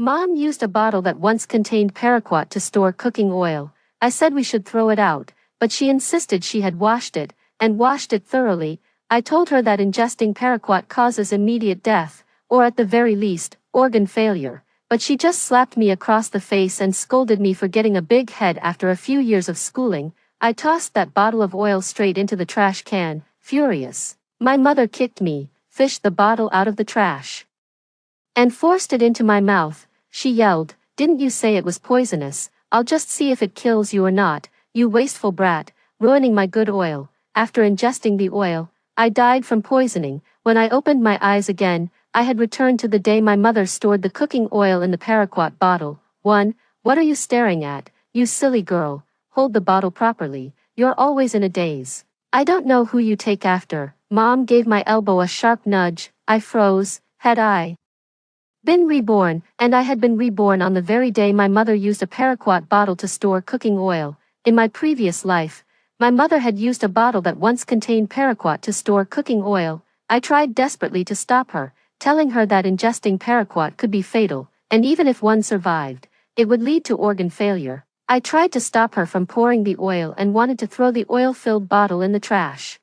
Mom used a bottle that once contained Paraquat to store cooking oil. I said we should throw it out, but she insisted she had washed it, and washed it thoroughly. I told her that ingesting Paraquat causes immediate death, or at the very least, organ failure, but she just slapped me across the face and scolded me for getting a big head after a few years of schooling. I tossed that bottle of oil straight into the trash can, furious. My mother kicked me, fished the bottle out of the trash, and forced it into my mouth. She yelled, "Didn't you say it was poisonous? I'll just see if it kills you or not, you wasteful brat, ruining my good oil." After ingesting the oil, I died from poisoning. When I opened my eyes again, I had returned to the day my mother stored the cooking oil in the Paraquat bottle. 1. What are you staring at, you silly girl? Hold the bottle properly, you're always in a daze. I don't know who you take after. Mom gave my elbow a sharp nudge. I froze. Had I been reborn? And I had been reborn on the very day my mother used a Paraquat bottle to store cooking oil. In my previous life, my mother had used a bottle that once contained Paraquat to store cooking oil. I tried desperately to stop her, telling her that ingesting Paraquat could be fatal, and even if one survived, it would lead to organ failure. I tried to stop her from pouring the oil and wanted to throw the oil-filled bottle in the trash.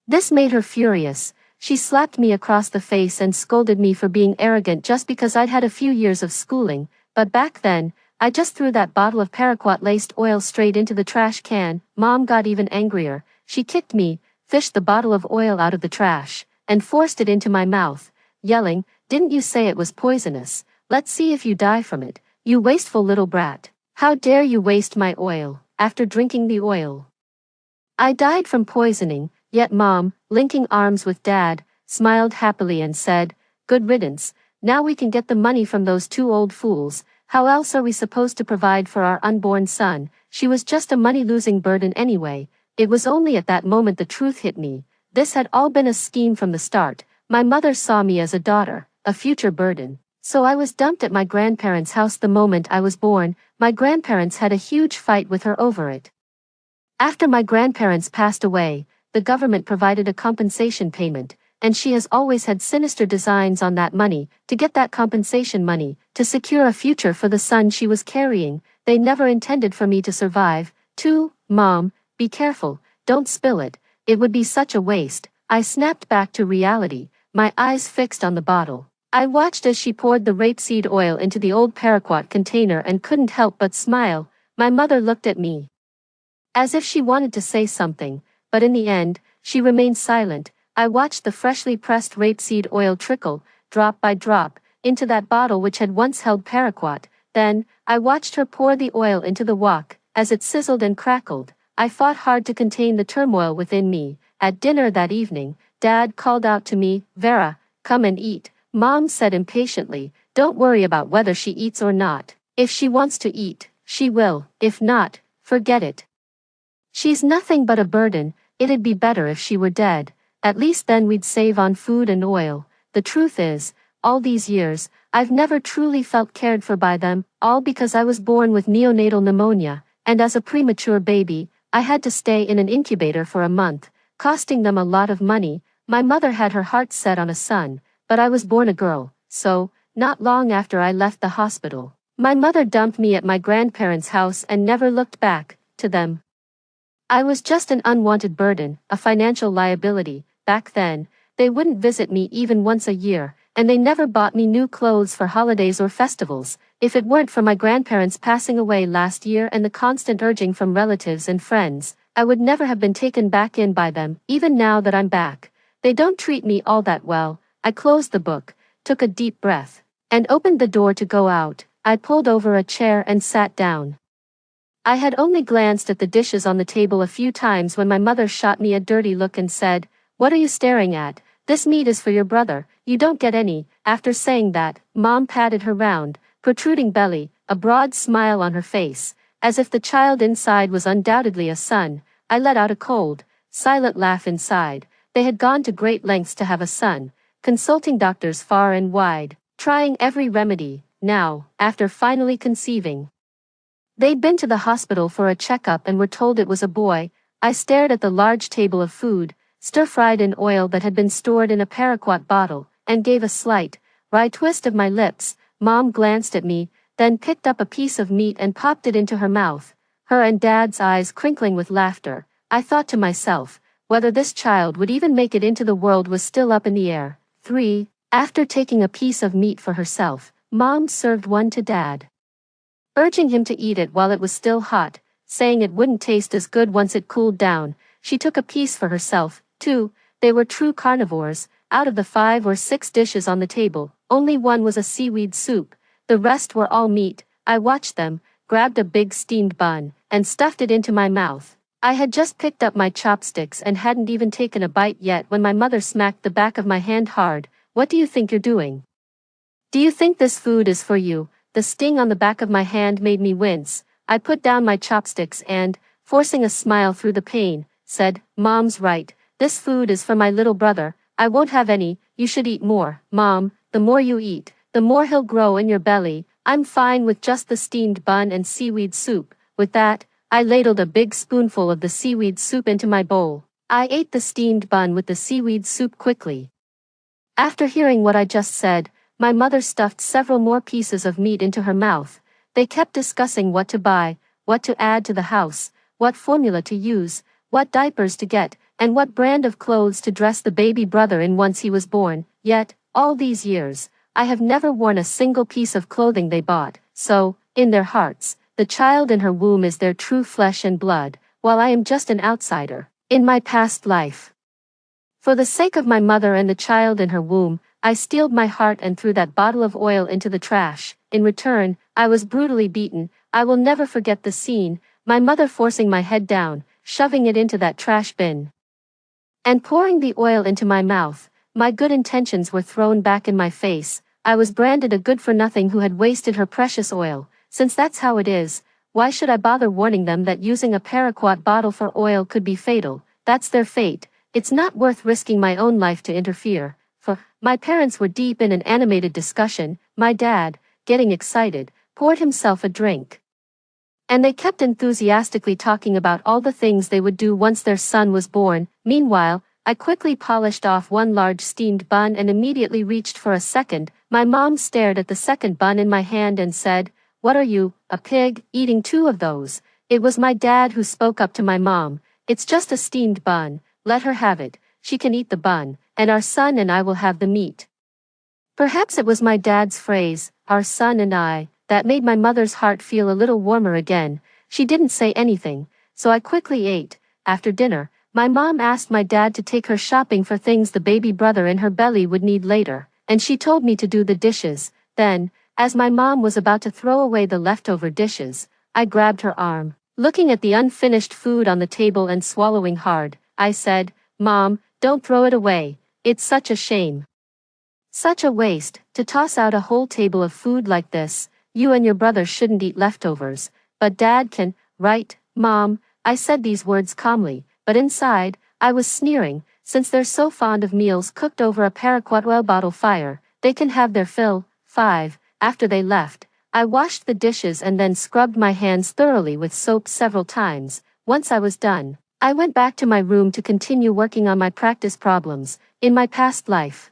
This made her furious. She slapped me across the face and scolded me for being arrogant just because I'd had a few years of schooling, but back then, I just threw that bottle of Paraquat-laced oil straight into the trash can. Mom got even angrier. She kicked me, fished the bottle of oil out of the trash, and forced it into my mouth, yelling, "Didn't you say it was poisonous? Let's see if you die from it, you wasteful little brat. How dare you waste my oil, after drinking the oil?" I died from poisoning, yet Mom, linking arms with Dad, smiled happily and said, "Good riddance, now we can get the money from those two old fools. How else are we supposed to provide for our unborn son?" She was just a money-losing burden anyway. It was only at that moment the truth hit me. This had all been a scheme from the start. My mother saw me as a daughter, a future burden. So I was dumped at my grandparents' house the moment I was born. My grandparents had a huge fight with her over it. After my grandparents passed away, the government provided a compensation payment, and she has always had sinister designs on that money, to get that compensation money, to secure a future for the son she was carrying. They never intended for me to survive. 2. Mom, be careful, don't spill it, it would be such a waste. I snapped back to reality, my eyes fixed on the bottle. I watched as she poured the rapeseed oil into the old Paraquat container and couldn't help but smile. My mother looked at me as if she wanted to say something, but in the end, she remained silent. I watched the freshly pressed rapeseed oil trickle, drop by drop, into that bottle which had once held Paraquat. Then, I watched her pour the oil into the wok. As it sizzled and crackled, I fought hard to contain the turmoil within me. At dinner that evening, Dad called out to me, "Vera, come and eat." Mom said impatiently, "Don't worry about whether she eats or not. If she wants to eat, she will. If not, forget it. She's nothing but a burden. It'd be better if she were dead. At least then we'd save on food and oil." The truth is, all these years, I've never truly felt cared for by them, all because I was born with neonatal pneumonia, and as a premature baby, I had to stay in an incubator for a month, costing them a lot of money. My mother had her heart set on a son, but I was born a girl, so, not long after I left the hospital, my mother dumped me at my grandparents' house and never looked back. To them, I was just an unwanted burden, a financial liability. Back then, they wouldn't visit me even once a year, and they never bought me new clothes for holidays or festivals. If it weren't for my grandparents passing away last year and the constant urging from relatives and friends, I would never have been taken back in by them. Even now that I'm back, they don't treat me all that well. I closed the book, took a deep breath, and opened the door to go out. I pulled over a chair and sat down. I had only glanced at the dishes on the table a few times when my mother shot me a dirty look and said, "What are you staring at? This meat is for your brother, you don't get any." After saying that, Mom patted her round, protruding belly, a broad smile on her face, as if the child inside was undoubtedly a son. I let out a cold, silent laugh inside. They had gone to great lengths to have a son, consulting doctors far and wide, trying every remedy. Now, after finally conceiving, they'd been to the hospital for a checkup and were told it was a boy. I stared at the large table of food, stir-fried in oil that had been stored in a Paraquat bottle, and gave a slight, wry twist of my lips. Mom glanced at me, then picked up a piece of meat and popped it into her mouth, her and Dad's eyes crinkling with laughter. I thought to myself, whether this child would even make it into the world was still up in the air. 3. After taking a piece of meat for herself, Mom served one to Dad, urging him to eat it while it was still hot, saying it wouldn't taste as good once it cooled down. She took a piece for herself, too. They were true carnivores. Out of the 5 or 6 dishes on the table, only one was a seaweed soup. The rest were all meat. I watched them, grabbed a big steamed bun, and stuffed it into my mouth. I had just picked up my chopsticks and hadn't even taken a bite yet when my mother smacked the back of my hand hard. "What do you think you're doing? Do you think this food is for you?" The sting on the back of my hand made me wince. I put down my chopsticks and, forcing a smile through the pain, said, "Mom's right. This food is for my little brother. I won't have any. You should eat more, Mom. The more you eat, the more he'll grow in your belly. I'm fine with just the steamed bun and seaweed soup." With that, I ladled a big spoonful of the seaweed soup into my bowl. I ate the steamed bun with the seaweed soup quickly. After hearing what I just said, my mother stuffed several more pieces of meat into her mouth. They kept discussing what to buy, what to add to the house, what formula to use, what diapers to get, and what brand of clothes to dress the baby brother in once he was born. Yet, all these years, I have never worn a single piece of clothing they bought. So, in their hearts, the child in her womb is their true flesh and blood, while I am just an outsider, in my past life. For the sake of my mother and the child in her womb, I steeled my heart and threw that bottle of oil into the trash. In return, I was brutally beaten. I will never forget the scene, my mother forcing my head down, shoving it into that trash bin, and pouring the oil into my mouth. My good intentions were thrown back in my face. I was branded a good-for-nothing who had wasted her precious oil. Since that's how it is, why should I bother warning them that using a Paraquat bottle for oil could be fatal? That's their fate. It's not worth risking my own life to interfere. For my parents were deep in an animated discussion. My dad, getting excited, poured himself a drink, and they kept enthusiastically talking about all the things they would do once their son was born. Meanwhile, I quickly polished off one large steamed bun and immediately reached for a second. My mom stared at the second bun in my hand and said, "What are you, a pig, eating 2 of those?" It was my dad who spoke up to my mom. "It's just a steamed bun. Let her have it. She can eat the bun, and our son and I will have the meat." Perhaps it was my dad's phrase, "our son and I," that made my mother's heart feel a little warmer again. She didn't say anything, so I quickly ate. After dinner, my mom asked my dad to take her shopping for things the baby brother in her belly would need later, and she told me to do the dishes. Then, as my mom was about to throw away the leftover dishes, I grabbed her arm. Looking at the unfinished food on the table and swallowing hard, I said, "Mom, don't throw it away. It's such a shame. Such a waste, to toss out a whole table of food like this. You and your brother shouldn't eat leftovers, but Dad can, right, Mom?" I said these words calmly, but inside, I was sneering. Since they're so fond of meals cooked over a Paraquat oil bottle fire, they can have their fill. 5. After they left, I washed the dishes and then scrubbed my hands thoroughly with soap several times. Once I was done, I went back to my room to continue working on my practice problems. In my past life,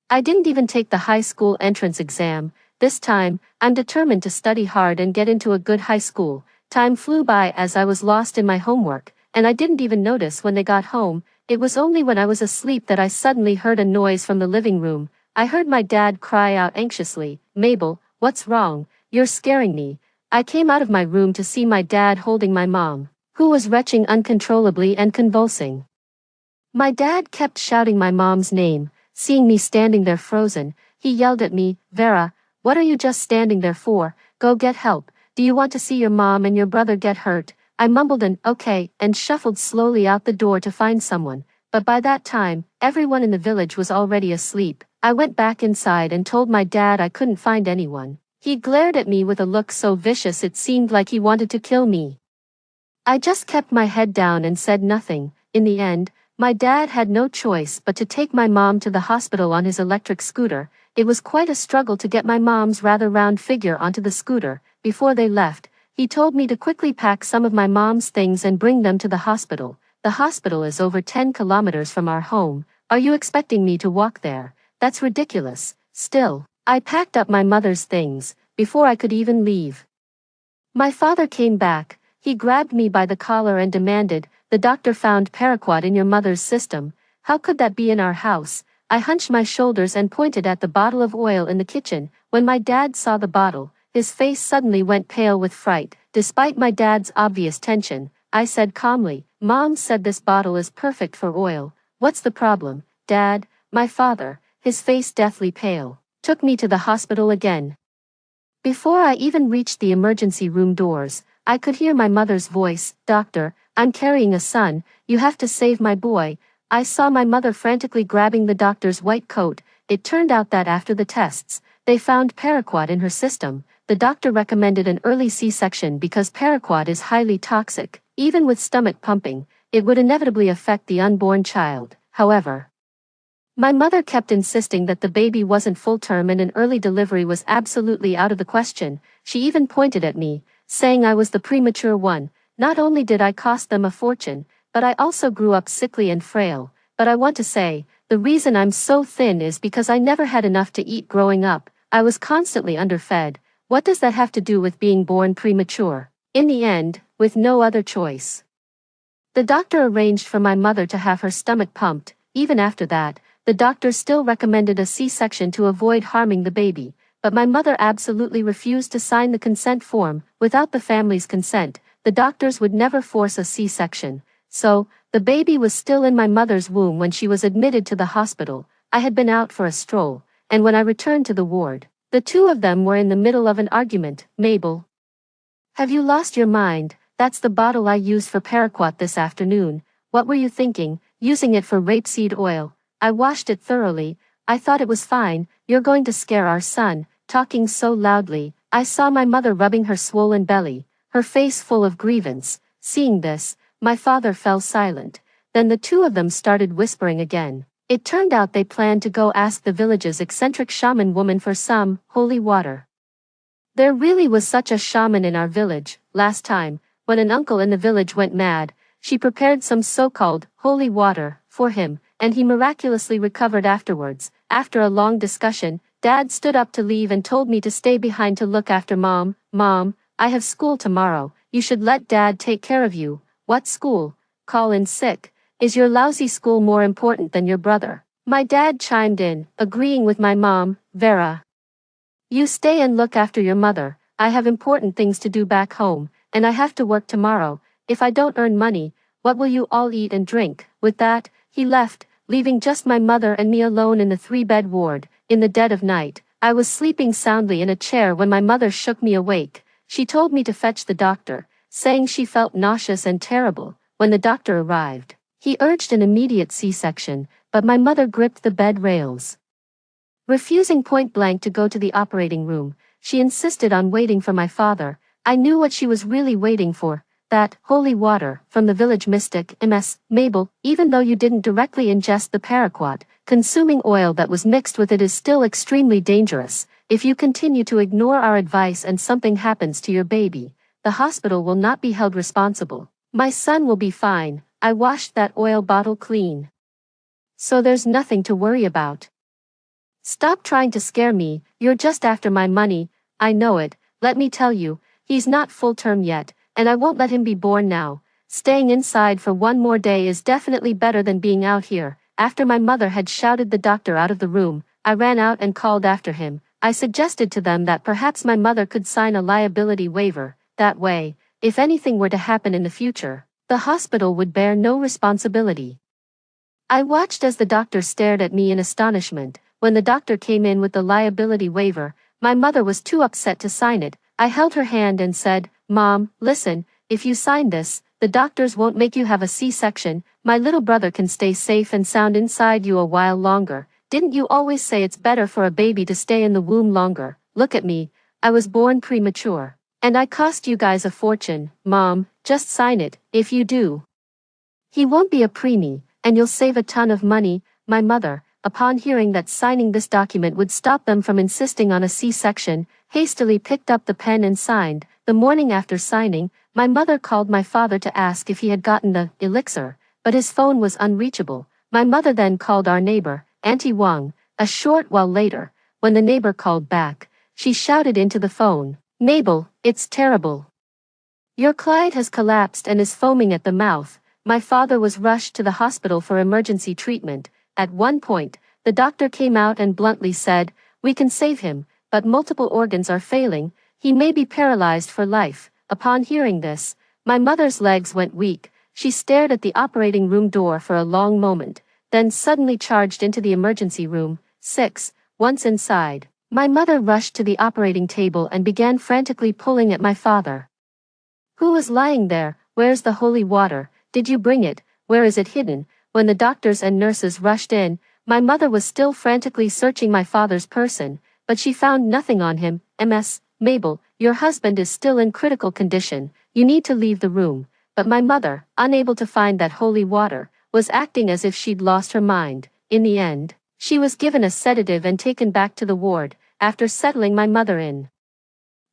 I didn't even take the high school entrance exam. This time, I'm determined to study hard and get into a good high school. Time flew by as I was lost in my homework, and I didn't even notice when they got home. It was only when I was asleep that I suddenly heard a noise from the living room. I heard my dad cry out anxiously, "Mabel, what's wrong? You're scaring me." I came out of my room to see my dad holding my mom, who was retching uncontrollably and convulsing. My dad kept shouting my mom's name. Seeing me standing there frozen, he yelled at me, "Vera, what are you just standing there for? Go get help. Do you want to see your mom and your brother get hurt?" I mumbled an "okay" and shuffled slowly out the door to find someone, but by that time, everyone in the village was already asleep. I went back inside and told my dad I couldn't find anyone. He glared at me with a look so vicious it seemed like he wanted to kill me. I just kept my head down and said nothing. In the end, my dad had no choice but to take my mom to the hospital on his electric scooter. It was quite a struggle to get my mom's rather round figure onto the scooter. Before they left, he told me to quickly pack some of my mom's things and bring them to the hospital. The hospital is over 10 kilometers from our home. Are you expecting me to walk there? That's ridiculous. Still, I packed up my mother's things, before I could even leave. My father came back, he grabbed me by the collar and demanded, "The doctor found Paraquat in your mother's system. How could that be in our house?" I hunched my shoulders and pointed at the bottle of oil in the kitchen. When my dad saw the bottle, his face suddenly went pale with fright. Despite my dad's obvious tension, I said calmly, "Mom said this bottle is perfect for oil. What's the problem, Dad?" My father, his face deathly pale, took me to the hospital again. Before I even reached the emergency room doors, I could hear my mother's voice, "Doctor, I'm carrying a son, you have to save my boy." I saw my mother frantically grabbing the doctor's white coat. It turned out that after the tests, they found Paraquat in her system. The doctor recommended an early C-section because Paraquat is highly toxic. Even with stomach pumping, it would inevitably affect the unborn child. However, my mother kept insisting that the baby wasn't full-term and an early delivery was absolutely out of the question. She even pointed at me, saying I was the premature one. Not only did I cost them a fortune, but I also grew up sickly and frail. But I want to say, the reason I'm so thin is because I never had enough to eat growing up. I was constantly underfed. What does that have to do with being born premature? In the end, with no other choice, the doctor arranged for my mother to have her stomach pumped. Even after that, the doctor still recommended a C-section to avoid harming the baby, but my mother absolutely refused to sign the consent form. Without the family's consent, the doctors would never force a C-section. So, the baby was still in my mother's womb when she was admitted to the hospital. I had been out for a stroll, and when I returned to the ward, the two of them were in the middle of an argument. "Mabel, have you lost your mind? That's the bottle I used for Paraquat this afternoon. What were you thinking, using it for rapeseed oil? I washed it thoroughly. I thought it was fine." "You're going to scare our son," talking so loudly. I saw my mother rubbing her swollen belly, her face full of grievance. Seeing this, my father fell silent. Then the two of them started whispering again. It turned out they planned to go ask the village's eccentric shaman woman for some holy water. There really was such a shaman in our village. Last time, when an uncle in the village went mad, she prepared some so-called holy water for him, and he miraculously recovered afterwards. After a long discussion, Dad stood up to leave and told me to stay behind to look after Mom. "Mom, I have school tomorrow. You should let Dad take care of you." "What school? Call in sick. Is your lousy school more important than your brother?" My dad chimed in, agreeing with my mom. "Vera, you stay and look after your mother. I have important things to do back home, and I have to work tomorrow. If I don't earn money, what will you all eat and drink?" With that, he left, leaving just my mother and me alone in the 3-bed ward. In the dead of night, I was sleeping soundly in a chair when my mother shook me awake. She told me to fetch the doctor, saying she felt nauseous and terrible. When the doctor arrived, he urged an immediate C-section, but my mother gripped the bed rails, refusing point blank to go to the operating room. She insisted on waiting for my father. I knew what she was really waiting for. That holy water from the village mystic. "Ms. Mabel, even though you didn't directly ingest the Paraquat, consuming oil that was mixed with it is still extremely dangerous. If you continue to ignore our advice and something happens to your baby, the hospital will not be held responsible. My son will be fine. I washed that oil bottle clean, so there's nothing to worry about. Stop trying to scare me. You're just after my money." "I know it. Let me tell you, he's not full-term yet, and I won't let him be born now. Staying inside for one more day is definitely better than being out here." After my mother had shouted the doctor out of the room, I ran out and called after him. I suggested to them that perhaps my mother could sign a liability waiver. That way, if anything were to happen in the future, the hospital would bear no responsibility. I watched as the doctor stared at me in astonishment. When the doctor came in with the liability waiver, my mother was too upset to sign it. I held her hand and said, "Mom, listen, if you sign this, the doctors won't make you have a C-section. My little brother can stay safe and sound inside you a while longer. Didn't you always say it's better for a baby to stay in the womb longer? Look at me. I was born premature, and I cost you guys a fortune. Mom, just sign it. If you do, he won't be a preemie, and you'll save a ton of money." My mother, upon hearing that signing this document would stop them from insisting on a C-section, hastily picked up the pen and signed. The morning after signing, my mother called my father to ask if he had gotten the elixir, but his phone was unreachable. My mother then called our neighbor, Auntie Wang. A short while later, When the neighbor called back, she shouted into the phone, "Mabel, it's terrible. Your Clyde has collapsed and is foaming at the mouth." My father was rushed to the hospital for emergency treatment. At one point, the doctor came out and bluntly said, "We can save him, but multiple organs are failing. He may be paralyzed for life." Upon hearing this, my mother's legs went weak. She stared at the operating room door for a long moment, then suddenly charged into the emergency room. 6. Once inside, my mother rushed to the operating table and began frantically pulling at my father. "Who was lying there? Where's the holy water? Did you bring it? Where is it hidden?" When the doctors and nurses rushed in, my mother was still frantically searching my father's person, but she found nothing on him. "Ms. Mabel, your husband is still in critical condition. You need to leave the room." But my mother, unable to find that holy water, was acting as if she'd lost her mind. In the end, she was given a sedative and taken back to the ward, after settling my mother in.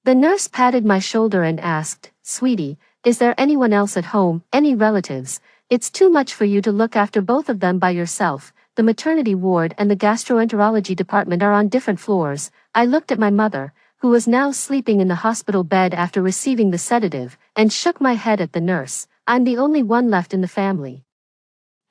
The nurse patted my shoulder and asked, "Sweetie, is there anyone else at home, any relatives? It's too much for you to look after both of them by yourself. The maternity ward and the gastroenterology department are on different floors." I looked at my mother, who was now sleeping in the hospital bed after receiving the sedative, and shook my head at the nurse. "I'm the only one left in the family.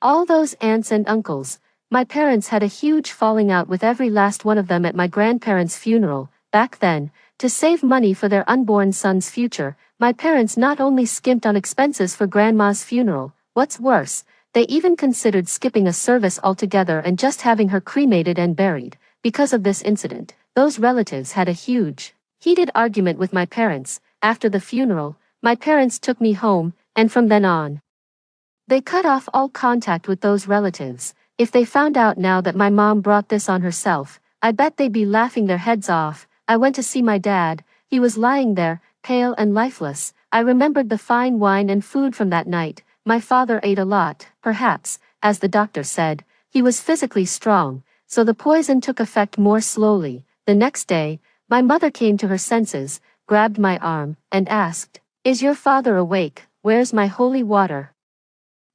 All those aunts and uncles, my parents had a huge falling out with every last one of them at my grandparents' funeral. Back then, to save money for their unborn son's future, my parents not only skimped on expenses for grandma's funeral, what's worse, they even considered skipping a service altogether and just having her cremated and buried. Because of this incident, those relatives had a huge, heated argument with my parents. After the funeral, my parents took me home, and from then on, they cut off all contact with those relatives. If they found out now that my mom brought this on herself, I bet they'd be laughing their heads off. I went to see my dad. He was lying there, pale and lifeless. I remembered the fine wine and food from that night. My father ate a lot. Perhaps, as the doctor said, he was physically strong, so the poison took effect more slowly. The next day, my mother came to her senses, grabbed my arm, and asked, "Is your father awake? Where's my holy water?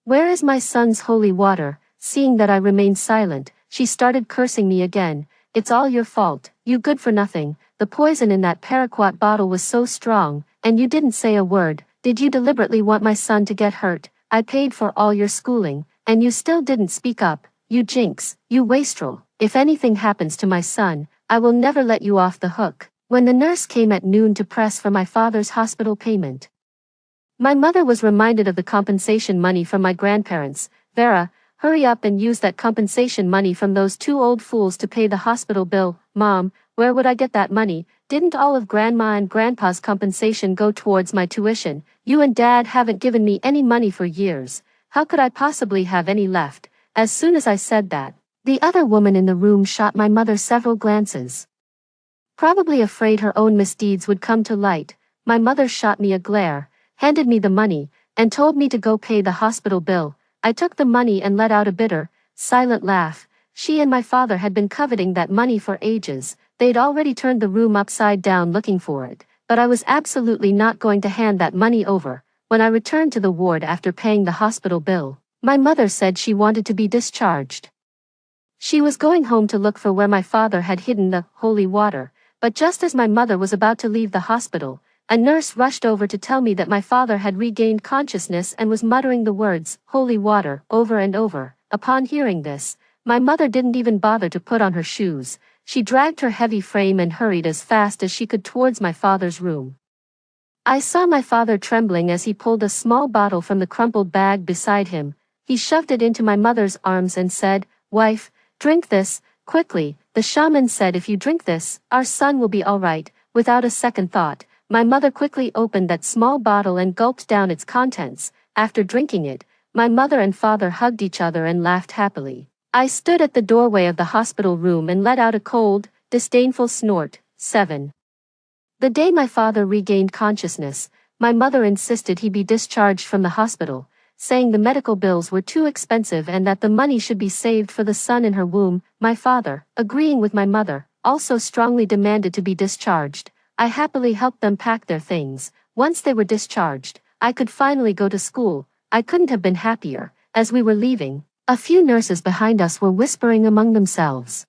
Where is my son's holy water?" Seeing that I remained silent, she started cursing me again. "It's all your fault, you good for nothing. The poison in that Paraquat bottle was so strong, and you didn't say a word. Did you deliberately want my son to get hurt? I paid for all your schooling, and you still didn't speak up. You jinx, you wastrel. If anything happens to my son, I will never let you off the hook." When the nurse came at noon to press for my father's hospital payment, my mother was reminded of the compensation money from my grandparents. "Vera, hurry up and use that compensation money from those two old fools to pay the hospital bill." "Mom, where would I get that money? Didn't all of Grandma and Grandpa's compensation go towards my tuition? You and Dad haven't given me any money for years. How could I possibly have any left?" As soon as I said that, the other woman in the room shot my mother several glances. Probably afraid her own misdeeds would come to light, my mother shot me a glare, handed me the money, and told me to go pay the hospital bill. I took the money and let out a bitter, silent laugh. She and my father had been coveting that money for ages. They'd already turned the room upside down looking for it, but I was absolutely not going to hand that money over. When I returned to the ward after paying the hospital bill, my mother said she wanted to be discharged. She was going home to look for where my father had hidden the holy water, but just as my mother was about to leave the hospital, a nurse rushed over to tell me that my father had regained consciousness and was muttering the words, "holy water," over and over. Upon hearing this, my mother didn't even bother to put on her shoes. She dragged her heavy frame and hurried as fast as she could towards my father's room. I saw my father trembling as he pulled a small bottle from the crumpled bag beside him. He shoved it into my mother's arms and said, "Wife, drink this, quickly. The shaman said if you drink this, our son will be all right." Without a second thought, my mother quickly opened that small bottle and gulped down its contents. After drinking it, my mother and father hugged each other and laughed happily. I stood at the doorway of the hospital room and let out a cold, disdainful snort. 7. The day my father regained consciousness, my mother insisted he be discharged from the hospital, saying the medical bills were too expensive and that the money should be saved for the son in her womb. My father, agreeing with my mother, also strongly demanded to be discharged. I happily helped them pack their things. Once they were discharged, I could finally go to school. I couldn't have been happier. As we were leaving, a few nurses behind us were whispering among themselves,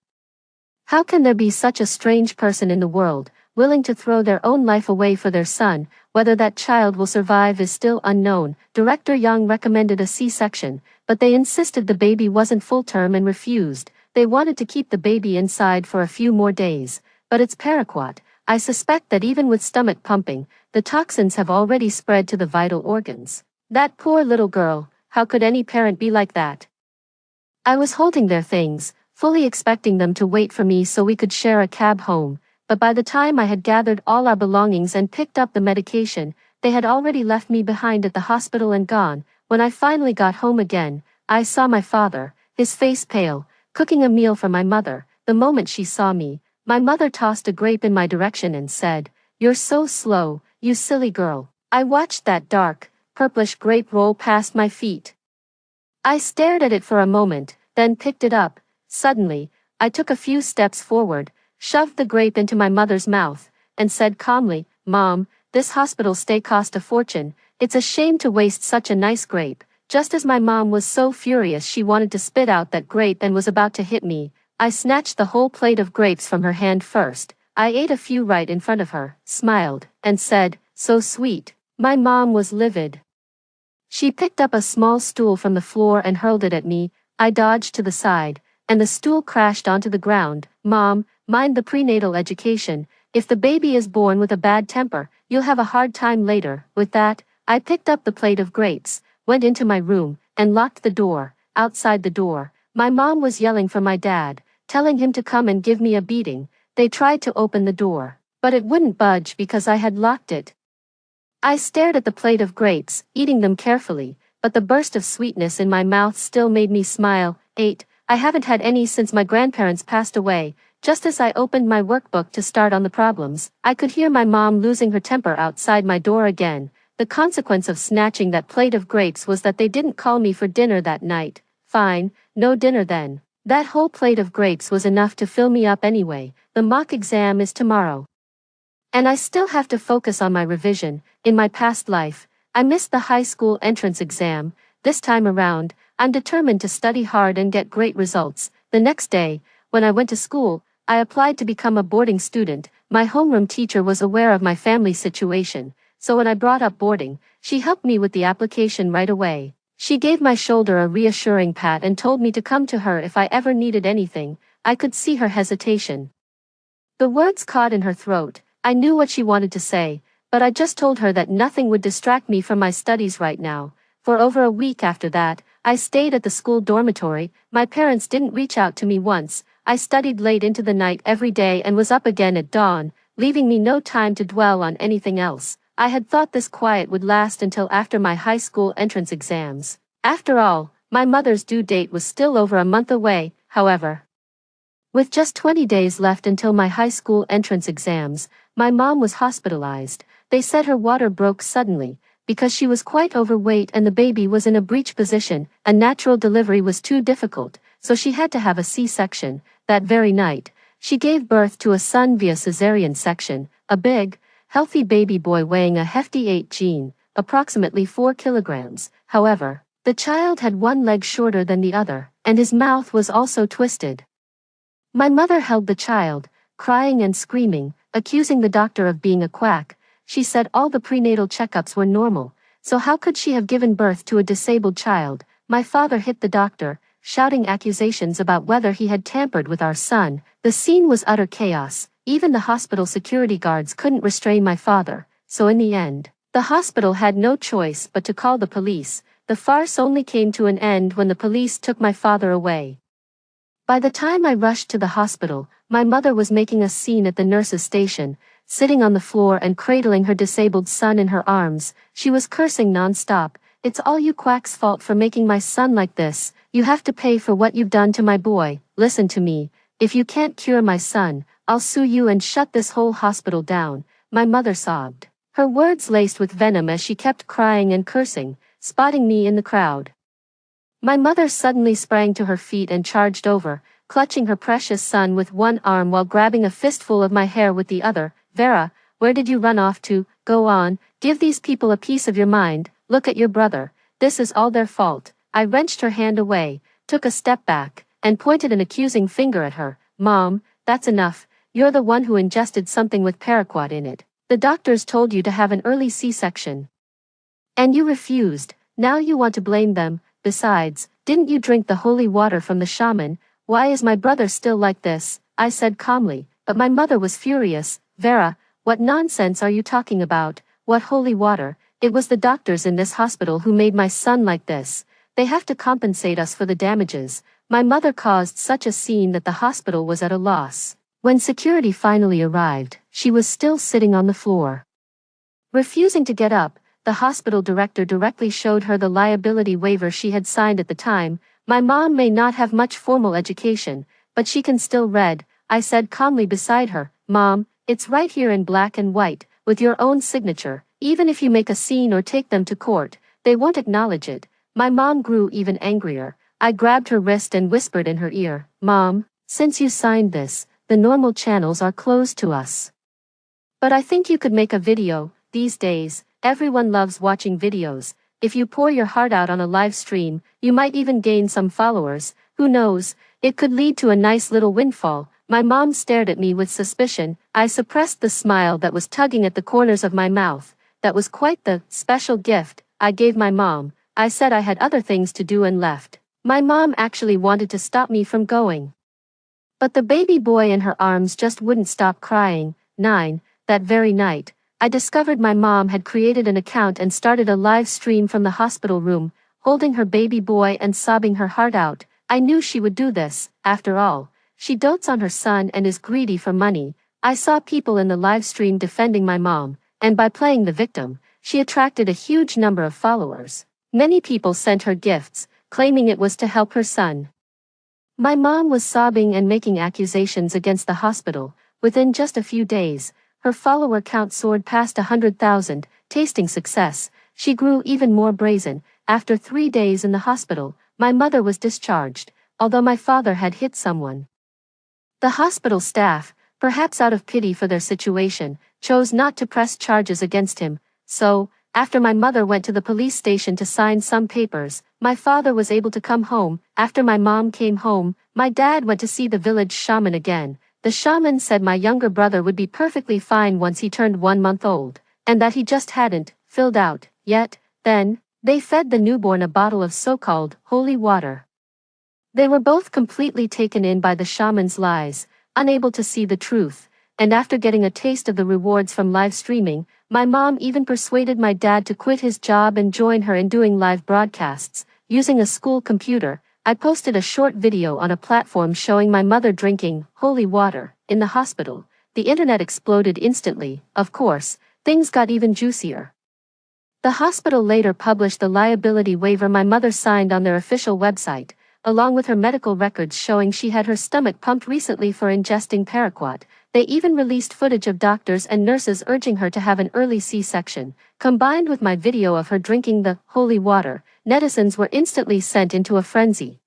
How can there be such a strange person in the world, willing to throw their own life away for their son? Whether that child will survive is still unknown. Director Young recommended a C-section, but they insisted the baby wasn't full term and refused. They wanted to keep the baby inside for a few more days. But it's Paraquat. I suspect that even with stomach pumping, the toxins have already spread to the vital organs. That poor little girl, how could any parent be like that? I was holding their things, fully expecting them to wait for me so we could share a cab home, but by the time I had gathered all our belongings and picked up the medication, they had already left me behind at the hospital and gone. When I finally got home again, I saw my father, his face pale, cooking a meal for my mother. The moment she saw me, my mother tossed a grape in my direction and said, "You're so slow, you silly girl." I watched that dark, purplish grape roll past my feet. I stared at it for a moment, then picked it up. Suddenly, I took a few steps forward, shoved the grape into my mother's mouth, and said calmly, "Mom, this hospital stay cost a fortune. It's a shame to waste such a nice grape." Just as my mom was so furious she wanted to spit out that grape and was about to hit me, I snatched the whole plate of grapes from her hand first. I ate a few right in front of her, smiled, and said, "So sweet." My mom was livid. She picked up a small stool from the floor and hurled it at me. I dodged to the side, and the stool crashed onto the ground. "Mom, mind the prenatal education. If the baby is born with a bad temper, you'll have a hard time later." With that, I picked up the plate of grapes, went into my room, and locked the door. Outside the door, my mom was yelling for my dad, telling him to come and give me a beating. They tried to open the door, but it wouldn't budge because I had locked it. I stared at the plate of grapes, eating them carefully, but the burst of sweetness in my mouth still made me smile. 8. I haven't had any since my grandparents passed away. Just as I opened my workbook to start on the problems, I could hear my mom losing her temper outside my door again. The consequence of snatching that plate of grapes was that they didn't call me for dinner that night. Fine, no dinner then. That whole plate of grapes was enough to fill me up anyway. The mock exam is tomorrow. And I still have to focus on my revision. In my past life, I missed the high school entrance exam. This time around, I'm determined to study hard and get great results. The next day, when I went to school, I applied to become a boarding student. My homeroom teacher was aware of my family situation, so when I brought up boarding, she helped me with the application right away. She gave my shoulder a reassuring pat and told me to come to her if I ever needed anything. I could see her hesitation. The words caught in her throat. I knew what she wanted to say, but I just told her that nothing would distract me from my studies right now. For over a week after that, I stayed at the school dormitory. My parents didn't reach out to me once. I studied late into the night every day and was up again at dawn, leaving me no time to dwell on anything else. I had thought this quiet would last until after my high school entrance exams. After all, my mother's due date was still over a month away, however. With just 20 days left until my high school entrance exams, my mom was hospitalized. They said her water broke suddenly, because she was quite overweight and the baby was in a breech position. A natural delivery was too difficult, so she had to have a C-section. That very night, she gave birth to a son via cesarean section, a big, healthy baby boy weighing a hefty 8 gene, approximately 4 kilograms. However, the child had one leg shorter than the other, and his mouth was also twisted. My mother held the child, crying and screaming, accusing the doctor of being a quack. She said all the prenatal checkups were normal, so how could she have given birth to a disabled child? My father hit the doctor, shouting accusations about whether he had tampered with our son. The scene was utter chaos. Even the hospital security guards couldn't restrain my father, so in the end, the hospital had no choice but to call the police. The farce only came to an end when the police took my father away. By the time I rushed to the hospital, my mother was making a scene at the nurse's station, sitting on the floor and cradling her disabled son in her arms. She was cursing non-stop. "It's all you quacks' fault for making my son like this. You have to pay for what you've done to my boy. Listen to me. If you can't cure my son, I'll sue you and shut this whole hospital down." My mother sobbed, her words laced with venom as she kept crying and cursing, spotting me in the crowd. My mother suddenly sprang to her feet and charged over, clutching her precious son with one arm while grabbing a fistful of my hair with the other. "Vera, where did you run off to? Go on, give these people a piece of your mind. Look at your brother. This is all their fault." I wrenched her hand away, took a step back, and pointed an accusing finger at her. "Mom, that's enough. You're the one who ingested something with paraquat in it. The doctors told you to have an early C-section. And you refused. Now you want to blame them. Besides, didn't you drink the holy water from the shaman? Why is my brother still like this? I said calmly, but my mother was furious. Vera, what nonsense are you talking about? What holy water? It was the doctors in this hospital who made my son like this. They have to compensate us for the damages. My mother caused such a scene that the hospital was at a loss. When security finally arrived, she was still sitting on the floor. Refusing to get up, the hospital director directly showed her the liability waiver she had signed at the time. My mom may not have much formal education, but she can still read. I said calmly beside her, Mom, it's right here in black and white, with your own signature. Even if you make a scene or take them to court, they won't acknowledge it. My mom grew even angrier. I grabbed her wrist and whispered in her ear, Mom, since you signed this, the normal channels are closed to us. But I think you could make a video. These days, everyone loves watching videos. If you pour your heart out on a live stream, you might even gain some followers. Who knows? It could lead to a nice little windfall. My mom stared at me with suspicion. I suppressed the smile that was tugging at the corners of my mouth. That was quite the special gift I gave my mom. I said I had other things to do and left. My mom actually wanted to stop me from going. But the baby boy in her arms just wouldn't stop crying. 9. That very night, I discovered my mom had created an account and started a live stream from the hospital room, holding her baby boy and sobbing her heart out. I knew she would do this. After all, she dotes on her son and is greedy for money. I saw people in the live stream defending my mom, and by playing the victim, she attracted a huge number of followers. Many people sent her gifts, claiming it was to help her son. My mom was sobbing and making accusations against the hospital. Within just a few days, her follower count soared past 100,000, tasting success. She grew even more brazen. After 3 days in the hospital, my mother was discharged, although my father had hit someone. The hospital staff, perhaps out of pity for their situation, chose not to press charges against him. So, after my mother went to the police station to sign some papers, my father was able to come home. After my mom came home, my dad went to see the village shaman again. The shaman said my younger brother would be perfectly fine once he turned 1 month old, and that he just hadn't filled out yet. Then, they fed the newborn a bottle of so-called holy water. They were both completely taken in by the shaman's lies, unable to see the truth, and after getting a taste of the rewards from live streaming, my mom even persuaded my dad to quit his job and join her in doing live broadcasts. Using a school computer, I posted a short video on a platform showing my mother drinking holy water in the hospital. The internet exploded instantly. Of course, things got even juicier. The hospital later published the liability waiver my mother signed on their official website, along with her medical records showing she had her stomach pumped recently for ingesting paraquat. They even released footage of doctors and nurses urging her to have an early C-section. Combined with my video of her drinking the holy water, netizens were instantly sent into a frenzy.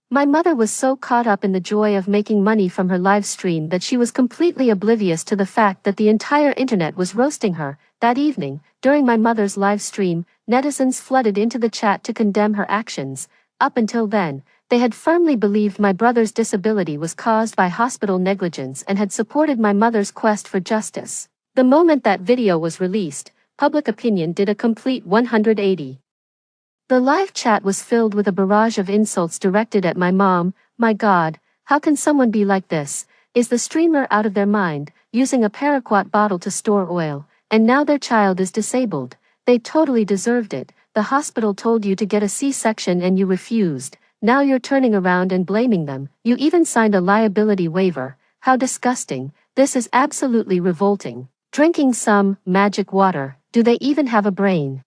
My mother was so caught up in the joy of making money from her live stream that she was completely oblivious to the fact that the entire internet was roasting her. That evening, during my mother's live stream, netizens flooded into the chat to condemn her actions. Up until then, they had firmly believed my brother's disability was caused by hospital negligence and had supported my mother's quest for justice. The moment that video was released, public opinion did a complete 180. The live chat was filled with a barrage of insults directed at my mom. My God, how can someone be like this? Is the streamer out of their mind, using a paraquat bottle to store oil, and now their child is disabled? They totally deserved it. The hospital told you to get a C-section and you refused. Now you're turning around and blaming them. You even signed a liability waiver. How disgusting. This is absolutely revolting. Drinking some magic water. Do they even have a brain?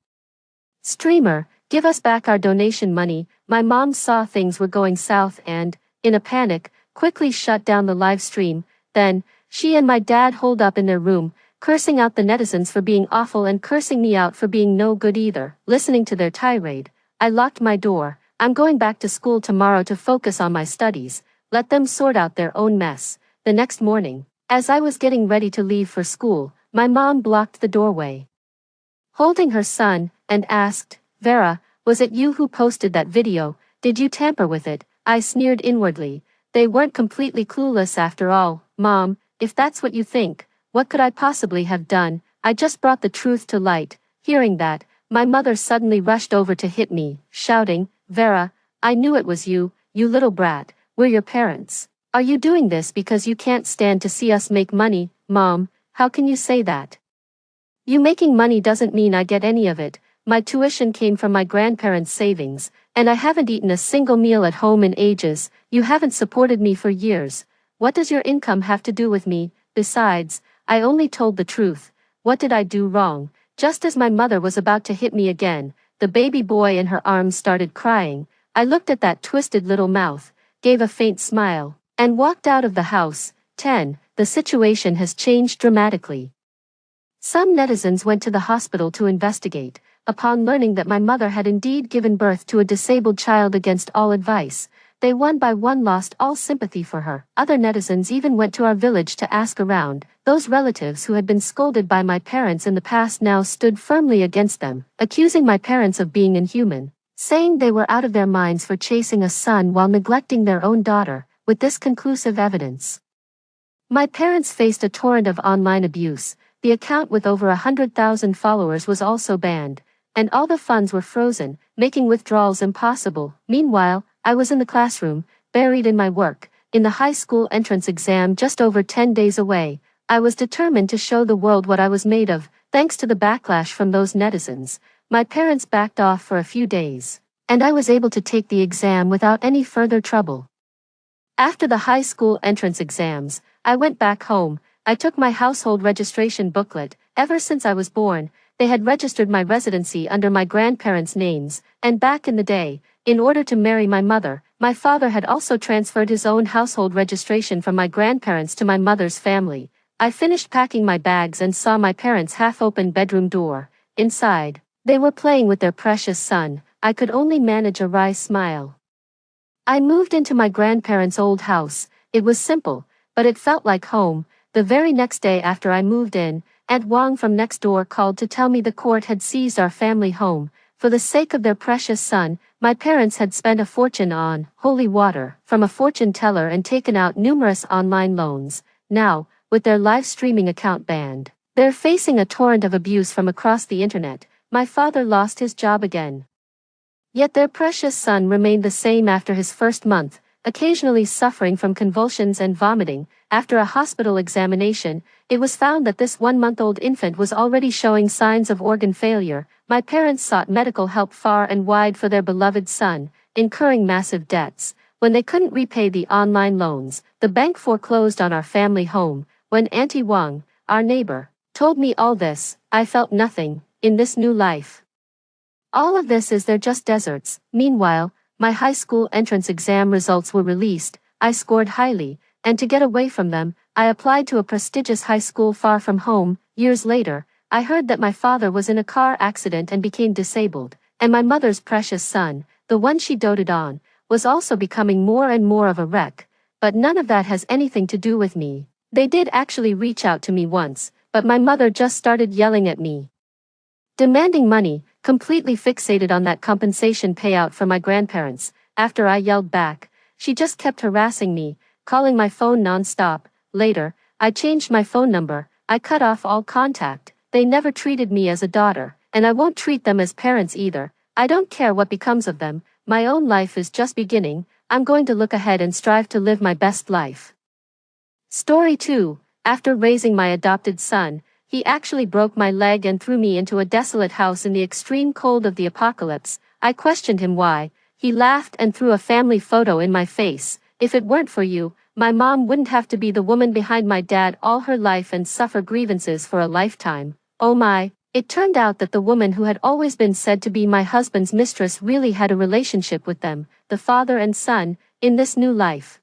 Streamer, give us back our donation money. My mom saw things were going south and, in a panic, quickly shut down the live stream. Then, she and my dad holed up in their room, cursing out the netizens for being awful and cursing me out for being no good either. Listening to their tirade, I locked my door. I'm going back to school tomorrow to focus on my studies. Let them sort out their own mess. The next morning, as I was getting ready to leave for school, my mom blocked the doorway, holding her son, and asked, Vera, was it you who posted that video? Did you tamper with it? I sneered inwardly. They weren't completely clueless after all, Mom. If that's what you think, what could I possibly have done? I just brought the truth to light. Hearing that, my mother suddenly rushed over to hit me, shouting, Vera, I knew it was you, you little brat. We're your parents. Are you doing this because you can't stand to see us make money? Mom, how can you say that? You making money doesn't mean I get any of it. My tuition came from my grandparents' savings, and I haven't eaten a single meal at home in ages. You haven't supported me for years. What does your income have to do with me? Besides, I only told the truth. What did I do wrong? Just as my mother was about to hit me again, the baby boy in her arms started crying. I looked at that twisted little mouth, gave a faint smile, and walked out of the house. 10. The situation has changed dramatically. Some netizens went to the hospital to investigate. Upon learning that my mother had indeed given birth to a disabled child against all advice, they one by one lost all sympathy for her. Other netizens even went to our village to ask around. Those relatives who had been scolded by my parents in the past now stood firmly against them, accusing my parents of being inhuman, saying they were out of their minds for chasing a son while neglecting their own daughter. With this conclusive evidence, my parents faced a torrent of online abuse. The account with over 100,000 followers was also banned, and all the funds were frozen, making withdrawals impossible. Meanwhile, I was in the classroom, buried in my work, in the high school entrance exam just over 10 days away. I was determined to show the world what I was made of. Thanks to the backlash from those netizens, my parents backed off for a few days, and I was able to take the exam without any further trouble. After the high school entrance exams, I went back home. I took my household registration booklet. Ever since I was born, they had registered my residency under my grandparents' names, and back in the day, in order to marry my mother, my father had also transferred his own household registration from my grandparents to my mother's family. I finished packing my bags and saw my parents' half-open bedroom door. Inside, they were playing with their precious son. I could only manage a wry smile. I moved into my grandparents' old house. It was simple, but it felt like home. The very next day after I moved in, Aunt Wang from next door called to tell me the court had seized our family home. For the sake of their precious son, my parents had spent a fortune on holy water from a fortune teller and taken out numerous online loans. Now, with their live streaming account banned, they're facing a torrent of abuse from across the internet. My father lost his job again. Yet their precious son remained the same after his first month, occasionally suffering from convulsions and vomiting. After a hospital examination, it was found that this 1-month-old infant was already showing signs of organ failure. My parents sought medical help far and wide for their beloved son, incurring massive debts. When they couldn't repay the online loans, the bank foreclosed on our family home. When Auntie Wang, our neighbor, told me all this, I felt nothing. In this new life, all of this is they're just deserts. Meanwhile, my high school entrance exam results were released. I scored highly, and to get away from them, I applied to a prestigious high school far from home. Years later, I heard that my father was in a car accident and became disabled, and my mother's precious son, the one she doted on, was also becoming more and more of a wreck. But none of that has anything to do with me. They did actually reach out to me once, but my mother just started yelling at me, demanding money, completely fixated on that compensation payout from my grandparents. After I yelled back, she just kept harassing me, calling my phone non-stop. Later, I changed my phone number. I cut off all contact. They never treated me as a daughter, and I won't treat them as parents either. I don't care what becomes of them. My own life is just beginning. I'm going to look ahead and strive to live my best life. Story 2. After raising my adopted son, he actually broke my leg and threw me into a desolate house in the extreme cold of the apocalypse. I questioned him why. He laughed and threw a family photo in my face. If it weren't for you, my mom wouldn't have to be the woman behind my dad all her life and suffer grievances for a lifetime. Oh my, it turned out that the woman who had always been said to be my husband's mistress really had a relationship with them, the father and son, in this new life.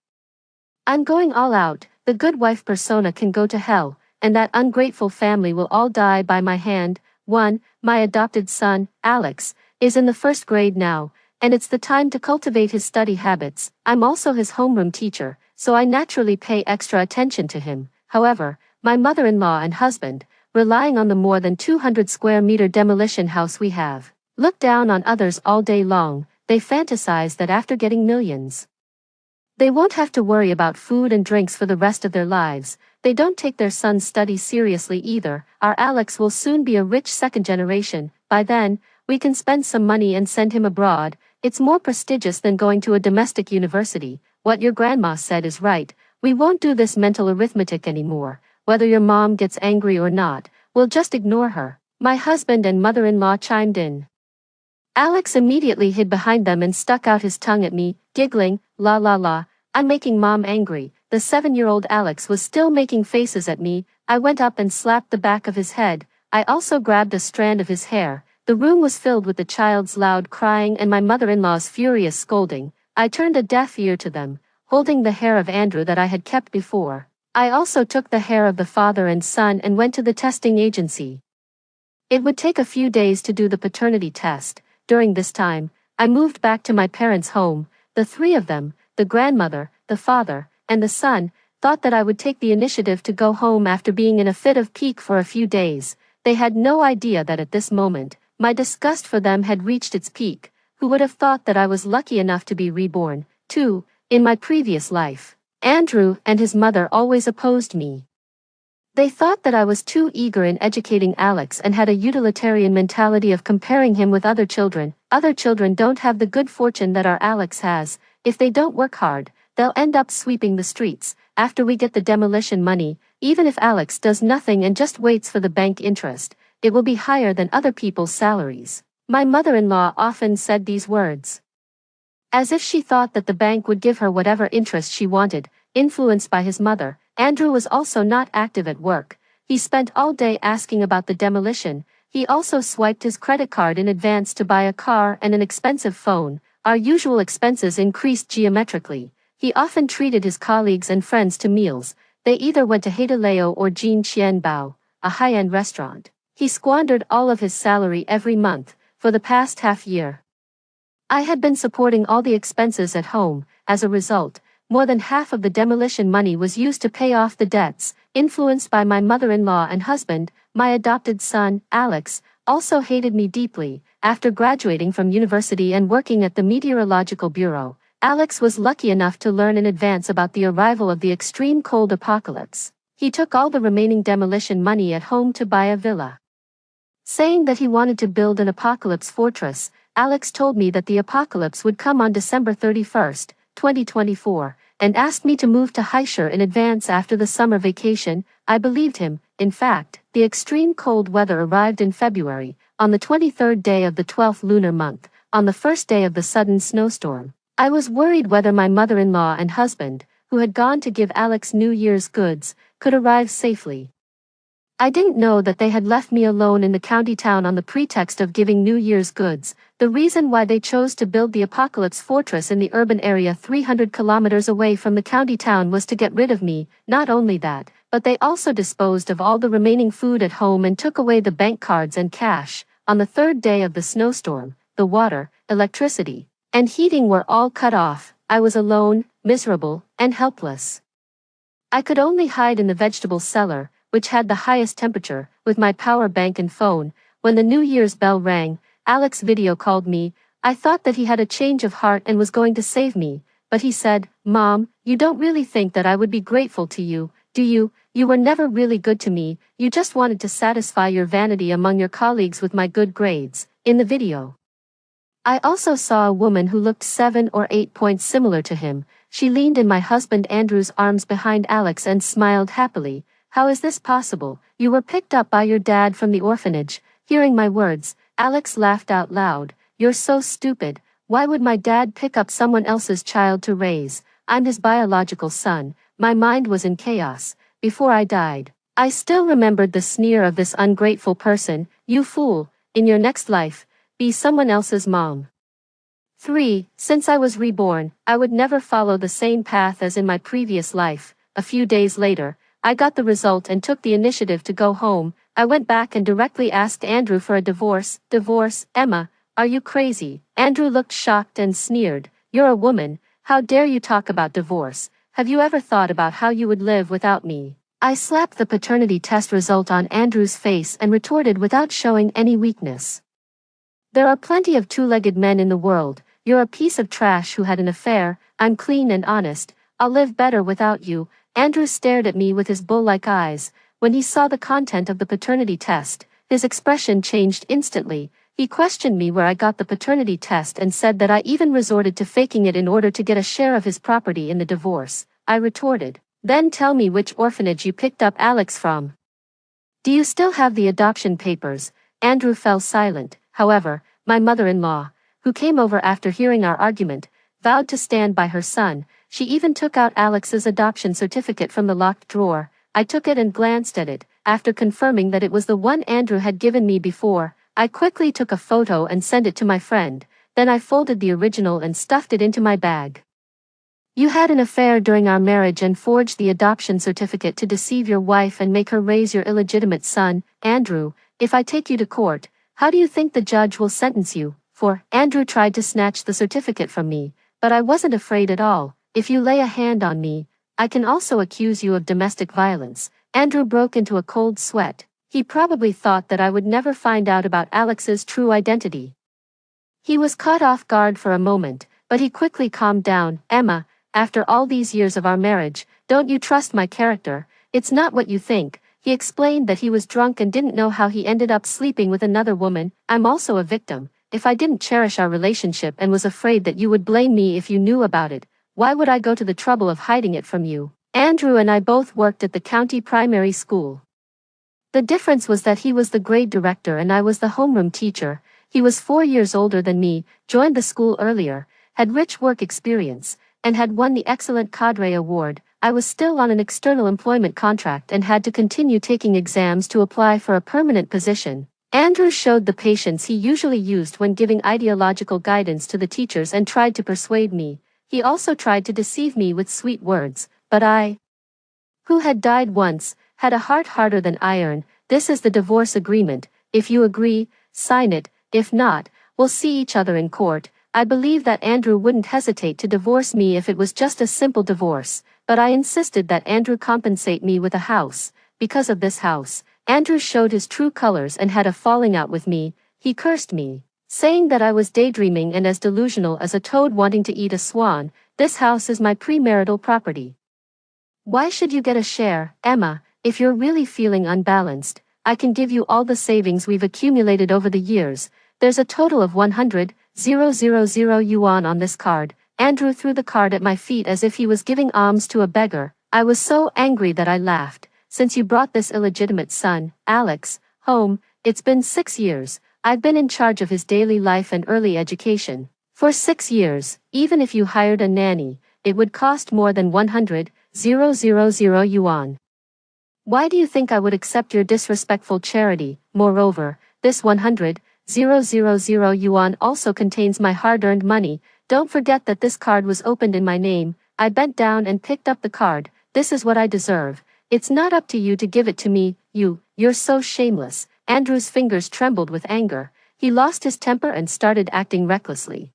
I'm going all out. The good wife persona can go to hell, and that ungrateful family will all die by my hand. 1. My adopted son, Alex, is in the 1st grade now, and it's the time to cultivate his study habits. I'm also his homeroom teacher, so I naturally pay extra attention to him. However, my mother-in-law and husband, relying on the more than 200 square meter demolition house we have, look down on others all day long. They fantasize that after getting millions, They won't have to worry about food and drinks for the rest of their lives. They don't take their son's studies seriously either. Our Alex will soon be a rich second generation. By then, we can spend some money and send him abroad. It's more prestigious than going to a domestic university. What your grandma said is right. We won't do this mental arithmetic anymore. Whether your mom gets angry or not, we'll just ignore her. My husband and mother-in-law chimed in. Alex immediately hid behind them and stuck out his tongue at me, giggling, la la la, I'm making mom angry. The 7-year-old Alex was still making faces at me. I went up and slapped the back of his head. I also grabbed a strand of his hair. The room was filled with the child's loud crying and my mother-in-law's furious scolding. I turned a deaf ear to them, holding the hair of Andrew that I had kept before. I also took the hair of the father and son and went to the testing agency. It would take a few days to do the paternity test. During this time, I moved back to my parents' home. The three of them, the grandmother, the father, and the son, thought that I would take the initiative to go home after being in a fit of pique for a few days. They had no idea that at this moment, my disgust for them had reached its peak. Who would have thought that I was lucky enough to be reborn, too, in my previous life? Andrew and his mother always opposed me. They thought that I was too eager in educating Alex and had a utilitarian mentality of comparing him with other children. Other children don't have the good fortune that our Alex has. If they don't work hard, they'll end up sweeping the streets. After we get the demolition money, even if Alex does nothing and just waits for the bank interest, it will be higher than other people's salaries. My mother-in-law often said these words, as if she thought that the bank would give her whatever interest she wanted. Influenced by his mother, Andrew was also not active at work. He spent all day asking about the demolition. He also swiped his credit card in advance to buy a car and an expensive phone. Our usual expenses increased geometrically. He often treated his colleagues and friends to meals. They either went to Haidaleo or Jin Qian Bao, a high-end restaurant. He squandered all of his salary every month, for the past half year. I had been supporting all the expenses at home. As a result, more than half of the demolition money was used to pay off the debts. Influenced by my mother-in-law and husband, my adopted son, Alex, also hated me deeply. After graduating from university and working at the Meteorological Bureau, Alex was lucky enough to learn in advance about the arrival of the extreme cold apocalypse. He took all the remaining demolition money at home to buy a villa. Saying that he wanted to build an apocalypse fortress, Alex told me that the apocalypse would come on December 31st, 2024, and asked me to move to Haishur in advance after the summer vacation. I believed him. In fact, the extreme cold weather arrived in February, on the 23rd day of the 12th lunar month, on the first day of the sudden snowstorm. I was worried whether my mother-in-law and husband, who had gone to give Alex New Year's goods, could arrive safely. I didn't know that they had left me alone in the county town on the pretext of giving New Year's goods. The reason why they chose to build the apocalypse fortress in the urban area 300 kilometers away from the county town was to get rid of me. Not only that, but they also disposed of all the remaining food at home and took away the bank cards and cash. On the third day of the snowstorm, the water, electricity, and heating were all cut off. I was alone, miserable, and helpless. I could only hide in the vegetable cellar, which had the highest temperature, with my power bank and phone. When the New Year's bell rang, Alex video called me. I thought that he had a change of heart and was going to save me, but he said, "Mom, you don't really think that I would be grateful to you, do you? You were never really good to me, you just wanted to satisfy your vanity among your colleagues with my good grades." In the video, I also saw a woman who looked 7 or 8 points similar to him. She leaned in my husband Andrew's arms behind Alex and smiled happily. "How is this possible? You were picked up by your dad from the orphanage." Hearing my words, Alex laughed out loud. "You're so stupid. Why would my dad pick up someone else's child to raise? I'm his biological son." My mind was in chaos. Before I died, I still remembered the sneer of this ungrateful person. "You fool, in your next life, be someone else's mom." 3. Since I was reborn, I would never follow the same path as in my previous life. A few days later, I got the result and took the initiative to go home. I went back and directly asked Andrew for a divorce. "Divorce, Emma? Are you crazy?" Andrew looked shocked and sneered. "You're a woman. How dare you talk about divorce? Have you ever thought about how you would live without me?" I slapped the paternity test result on Andrew's face and retorted without showing any weakness. "There are plenty of two-legged men in the world. You're a piece of trash who had an affair. I'm clean and honest. I'll live better without you." Andrew stared at me with his bull-like eyes. When he saw the content of the paternity test, his expression changed instantly. He questioned me where I got the paternity test and said that I even resorted to faking it in order to get a share of his property in the divorce. I retorted, "Then tell me which orphanage you picked up Alex from. Do you still have the adoption papers?" Andrew fell silent. However, my mother-in-law, who came over after hearing our argument, vowed to stand by her son. She even took out Alex's adoption certificate from the locked drawer. I took it and glanced at it. After confirming that it was the one Andrew had given me before, I quickly took a photo and sent it to my friend. Then I folded the original and stuffed it into my bag. "You had an affair during our marriage and forged the adoption certificate to deceive your wife and make her raise your illegitimate son. Andrew, if I take you to court, how do you think the judge will sentence you for?" Andrew tried to snatch the certificate from me, but I wasn't afraid at all. "If you lay a hand on me, I can also accuse you of domestic violence." Andrew broke into a cold sweat. He probably thought that I would never find out about Alex's true identity. He was caught off guard for a moment, but he quickly calmed down. "Emma, after all these years of our marriage, don't you trust my character? It's not what you think." He explained that he was drunk and didn't know how he ended up sleeping with another woman. "I'm also a victim. If I didn't cherish our relationship and was afraid that you would blame me if you knew about it, why would I go to the trouble of hiding it from you?" Andrew and I both worked at the county primary school. The difference was that he was the grade director and I was the homeroom teacher. He was 4 years older than me, joined the school earlier, had rich work experience, and had won the Excellent Cadre Award. I was still on an external employment contract and had to continue taking exams to apply for a permanent position. Andrew showed the patience he usually used when giving ideological guidance to the teachers and tried to persuade me. He also tried to deceive me with sweet words, but I, who had died once, had a heart harder than iron. "This is the divorce agreement. If you agree, sign it. If not, we'll see each other in court." I believed that Andrew wouldn't hesitate to divorce me if it was just a simple divorce, but I insisted that Andrew compensate me with a house. Because of this house, Andrew showed his true colors and had a falling out with me. He cursed me, saying that I was daydreaming and as delusional as a toad wanting to eat a swan. "This house is my premarital property. Why should you get a share, Emma? If you're really feeling unbalanced, I can give you all the savings we've accumulated over the years. There's a total of 100,000 yuan on this card." Andrew threw the card at my feet as if he was giving alms to a beggar. I was so angry that I laughed. "Since you brought this illegitimate son, Alex, home, it's been 6 years. I've been in charge of his daily life and early education. For 6 years, even if you hired a nanny, it would cost more than 100,000 yuan. Why do you think I would accept your disrespectful charity? Moreover, this 100,000 yuan also contains my hard-earned money. Don't forget that this card was opened in my name." I bent down and picked up the card. "This is what I deserve. It's not up to you to give it to me. You're so shameless." Andrew's fingers trembled with anger. He lost his temper and started acting recklessly.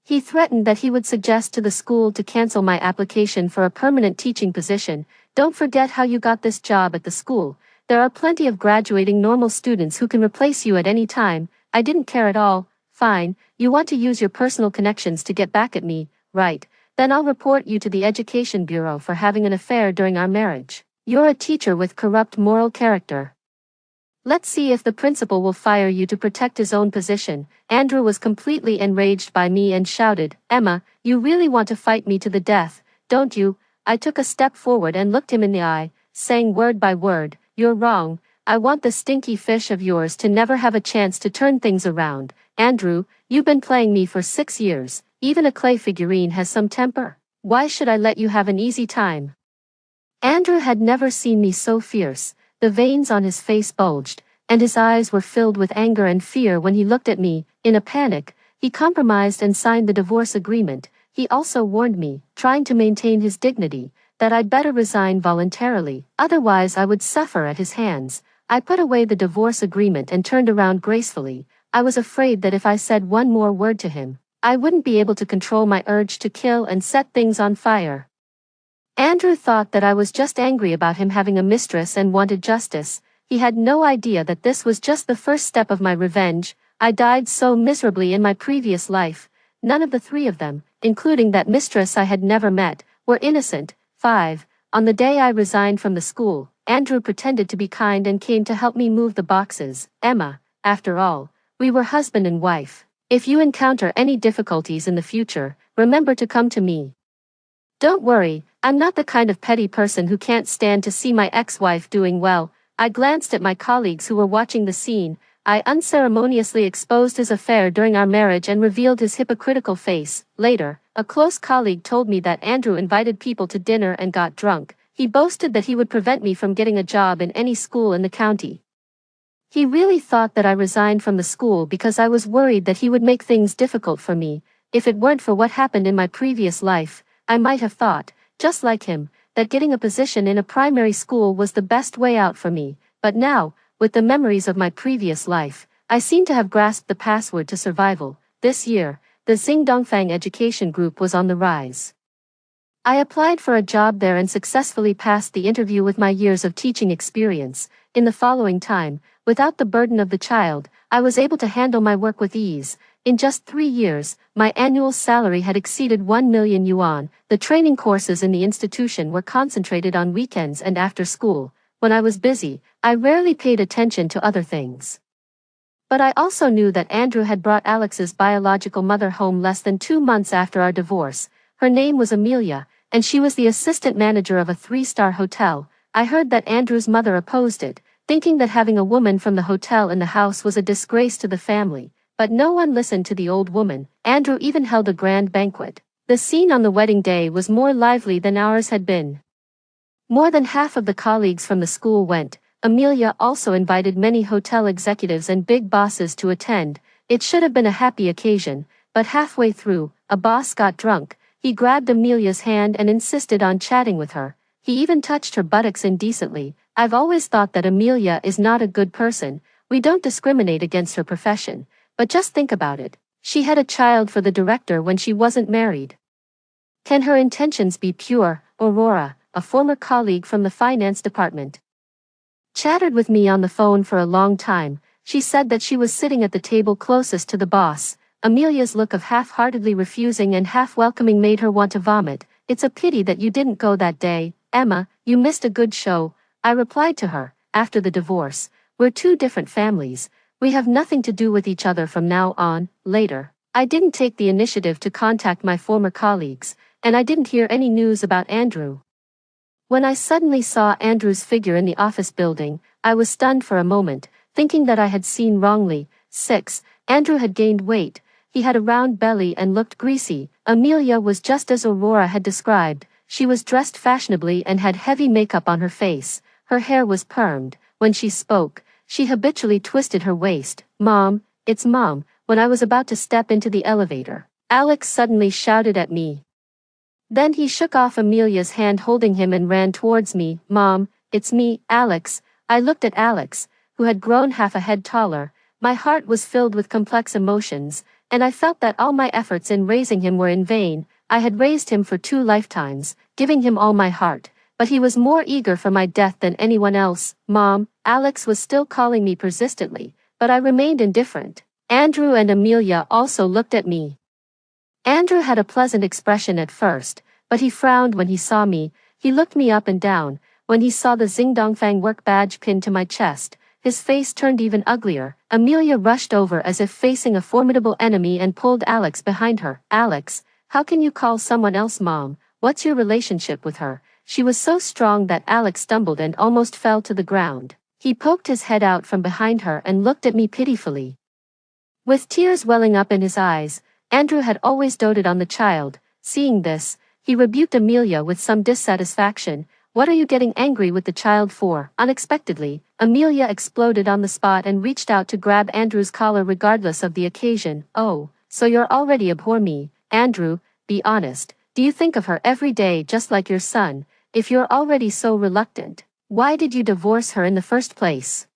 He threatened that he would suggest to the school to cancel my application for a permanent teaching position. "Don't forget how you got this job at the school. There are plenty of graduating normal students who can replace you at any time." I didn't care at all. "Fine, you want to use your personal connections to get back at me, right? Then I'll report you to the Education Bureau for having an affair during our marriage. You're a teacher with corrupt moral character. Let's see if the principal will fire you to protect his own position." Andrew was completely enraged by me and shouted, "Emma, you really want to fight me to the death, don't you?" I took a step forward and looked him in the eye, saying word by word, "You're wrong. I want the stinky fish of yours to never have a chance to turn things around. Andrew, you've been playing me for 6 years. Even a clay figurine has some temper. Why should I let you have an easy time?" Andrew had never seen me so fierce. The veins on his face bulged, and his eyes were filled with anger and fear when he looked at me. In a panic, he compromised and signed the divorce agreement. He also warned me, trying to maintain his dignity, that I'd better resign voluntarily, otherwise I would suffer at his hands. I put away the divorce agreement and turned around gracefully. I was afraid that if I said one more word to him, I wouldn't be able to control my urge to kill and set things on fire. Andrew thought that I was just angry about him having a mistress and wanted justice. He had no idea that this was just the first step of my revenge. I died so miserably in my previous life. None of the three of them, including that mistress I had never met, were innocent. 5. On the day I resigned from the school, Andrew pretended to be kind and came to help me move the boxes. Emma, after all, we were husband and wife. If you encounter any difficulties in the future, remember to come to me. Don't worry, I'm not the kind of petty person who can't stand to see my ex-wife doing well. I glanced at my colleagues who were watching the scene. I unceremoniously exposed his affair during our marriage and revealed his hypocritical face. Later, a close colleague told me that Andrew invited people to dinner and got drunk. He boasted that he would prevent me from getting a job in any school in the county. He really thought that I resigned from the school because I was worried that he would make things difficult for me. If it weren't for what happened in my previous life, I might have thought, just like him, that getting a position in a primary school was the best way out for me. But now, with the memories of my previous life, I seem to have grasped the password to survival. This year, the Xingdongfang Education Group was on the rise. I applied for a job there and successfully passed the interview with my years of teaching experience. In the following time, without the burden of the child, I was able to handle my work with ease. In just 3 years, my annual salary had exceeded 1 million yuan. The training courses in the institution were concentrated on weekends and after school. When I was busy, I rarely paid attention to other things. But I also knew that Andrew had brought Alex's biological mother home less than 2 months after our divorce. Her name was Amelia, and she was the assistant manager of a 3-star hotel. I heard that Andrew's mother opposed it, thinking that having a woman from the hotel in the house was a disgrace to the family. But no one listened to the old woman. Andrew even held a grand banquet. The scene on the wedding day was more lively than ours had been. More than half of the colleagues from the school went. Amelia also invited many hotel executives and big bosses to attend. It should have been a happy occasion, but halfway through, a boss got drunk. He grabbed Amelia's hand and insisted on chatting with her. He even touched her buttocks indecently. I've always thought that Amelia is not a good person. We don't discriminate against her profession. But just think about it. She had a child for the director when she wasn't married. Can her intentions be pure? Aurora, a former colleague from the finance department, chattered with me on the phone for a long time. She said that she was sitting at the table closest to the boss. Amelia's look of half-heartedly refusing and half-welcoming made her want to vomit. It's a pity that you didn't go that day, Emma. You missed a good show. I replied to her. After the divorce, we're two different families. We have nothing to do with each other from now on. Later, I didn't take the initiative to contact my former colleagues, and I didn't hear any news about Andrew. When I suddenly saw Andrew's figure in the office building, I was stunned for a moment, thinking that I had seen wrongly. 6. Andrew had gained weight. He had a round belly and looked greasy. Amelia was just as Aurora had described. She was dressed fashionably and had heavy makeup on her face. Her hair was permed. When she spoke, she habitually twisted her waist. Mom, it's Mom. When I was about to step into the elevator, Alex suddenly shouted at me. Then he shook off Amelia's hand holding him and ran towards me. Mom, it's me, Alex. I looked at Alex, who had grown half a head taller. My heart was filled with complex emotions, and I felt that all my efforts in raising him were in vain. I had raised him for 2 lifetimes, giving him all my heart, but he was more eager for my death than anyone else. Mom, Alex was still calling me persistently, but I remained indifferent. Andrew and Amelia also looked at me. Andrew had a pleasant expression at first, but he frowned when he saw me. He looked me up and down. When he saw the Xingdongfang work badge pinned to my chest, his face turned even uglier. Amelia rushed over as if facing a formidable enemy and pulled Alex behind her. Alex, how can you call someone else Mom? What's your relationship with her? She was so strong that Alex stumbled and almost fell to the ground. He poked his head out from behind her and looked at me pitifully. With tears welling up in his eyes, Andrew had always doted on the child. Seeing this, he rebuked Amelia with some dissatisfaction. What are you getting angry with the child for? Unexpectedly, Amelia exploded on the spot and reached out to grab Andrew's collar regardless of the occasion. Oh, so you're already abhor me. Andrew, be honest. Do you think of her every day just like your son? If you're already so reluctant, why did you divorce her in the first place?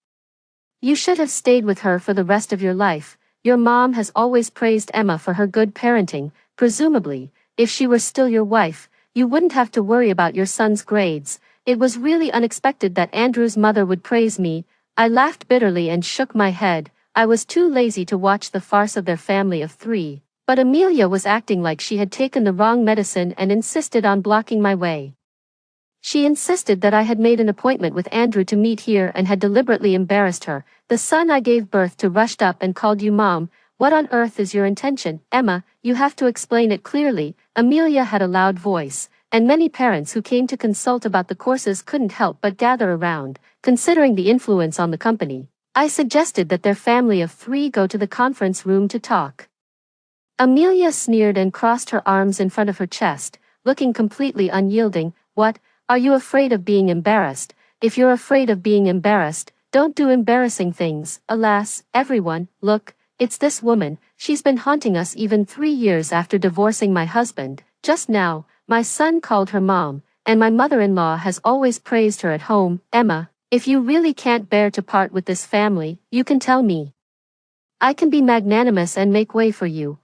You should have stayed with her for the rest of your life. Your mom has always praised Emma for her good parenting. Presumably, if she were still your wife, you wouldn't have to worry about your son's grades. It was really unexpected that Andrew's mother would praise me. I laughed bitterly and shook my head. I was too lazy to watch the farce of their family of 3. But Amelia was acting like she had taken the wrong medicine and insisted on blocking my way. She insisted that I had made an appointment with Andrew to meet here and had deliberately embarrassed her. The son I gave birth to rushed up and called you Mom. What on earth is your intention, Emma? You have to explain it clearly. Amelia had a loud voice, and many parents who came to consult about the courses couldn't help but gather around, considering the influence on the company. I suggested that their family of 3 go to the conference room to talk. Amelia sneered and crossed her arms in front of her chest, looking completely unyielding. What? Are you afraid of being embarrassed? If you're afraid of being embarrassed, don't do embarrassing things. Alas, everyone, look, it's this woman. She's been haunting us even 3 years after divorcing my husband. Just now, my son called her Mom, and my mother-in-law has always praised her at home. Emma, if you really can't bear to part with this family, you can tell me. I can be magnanimous and make way for you.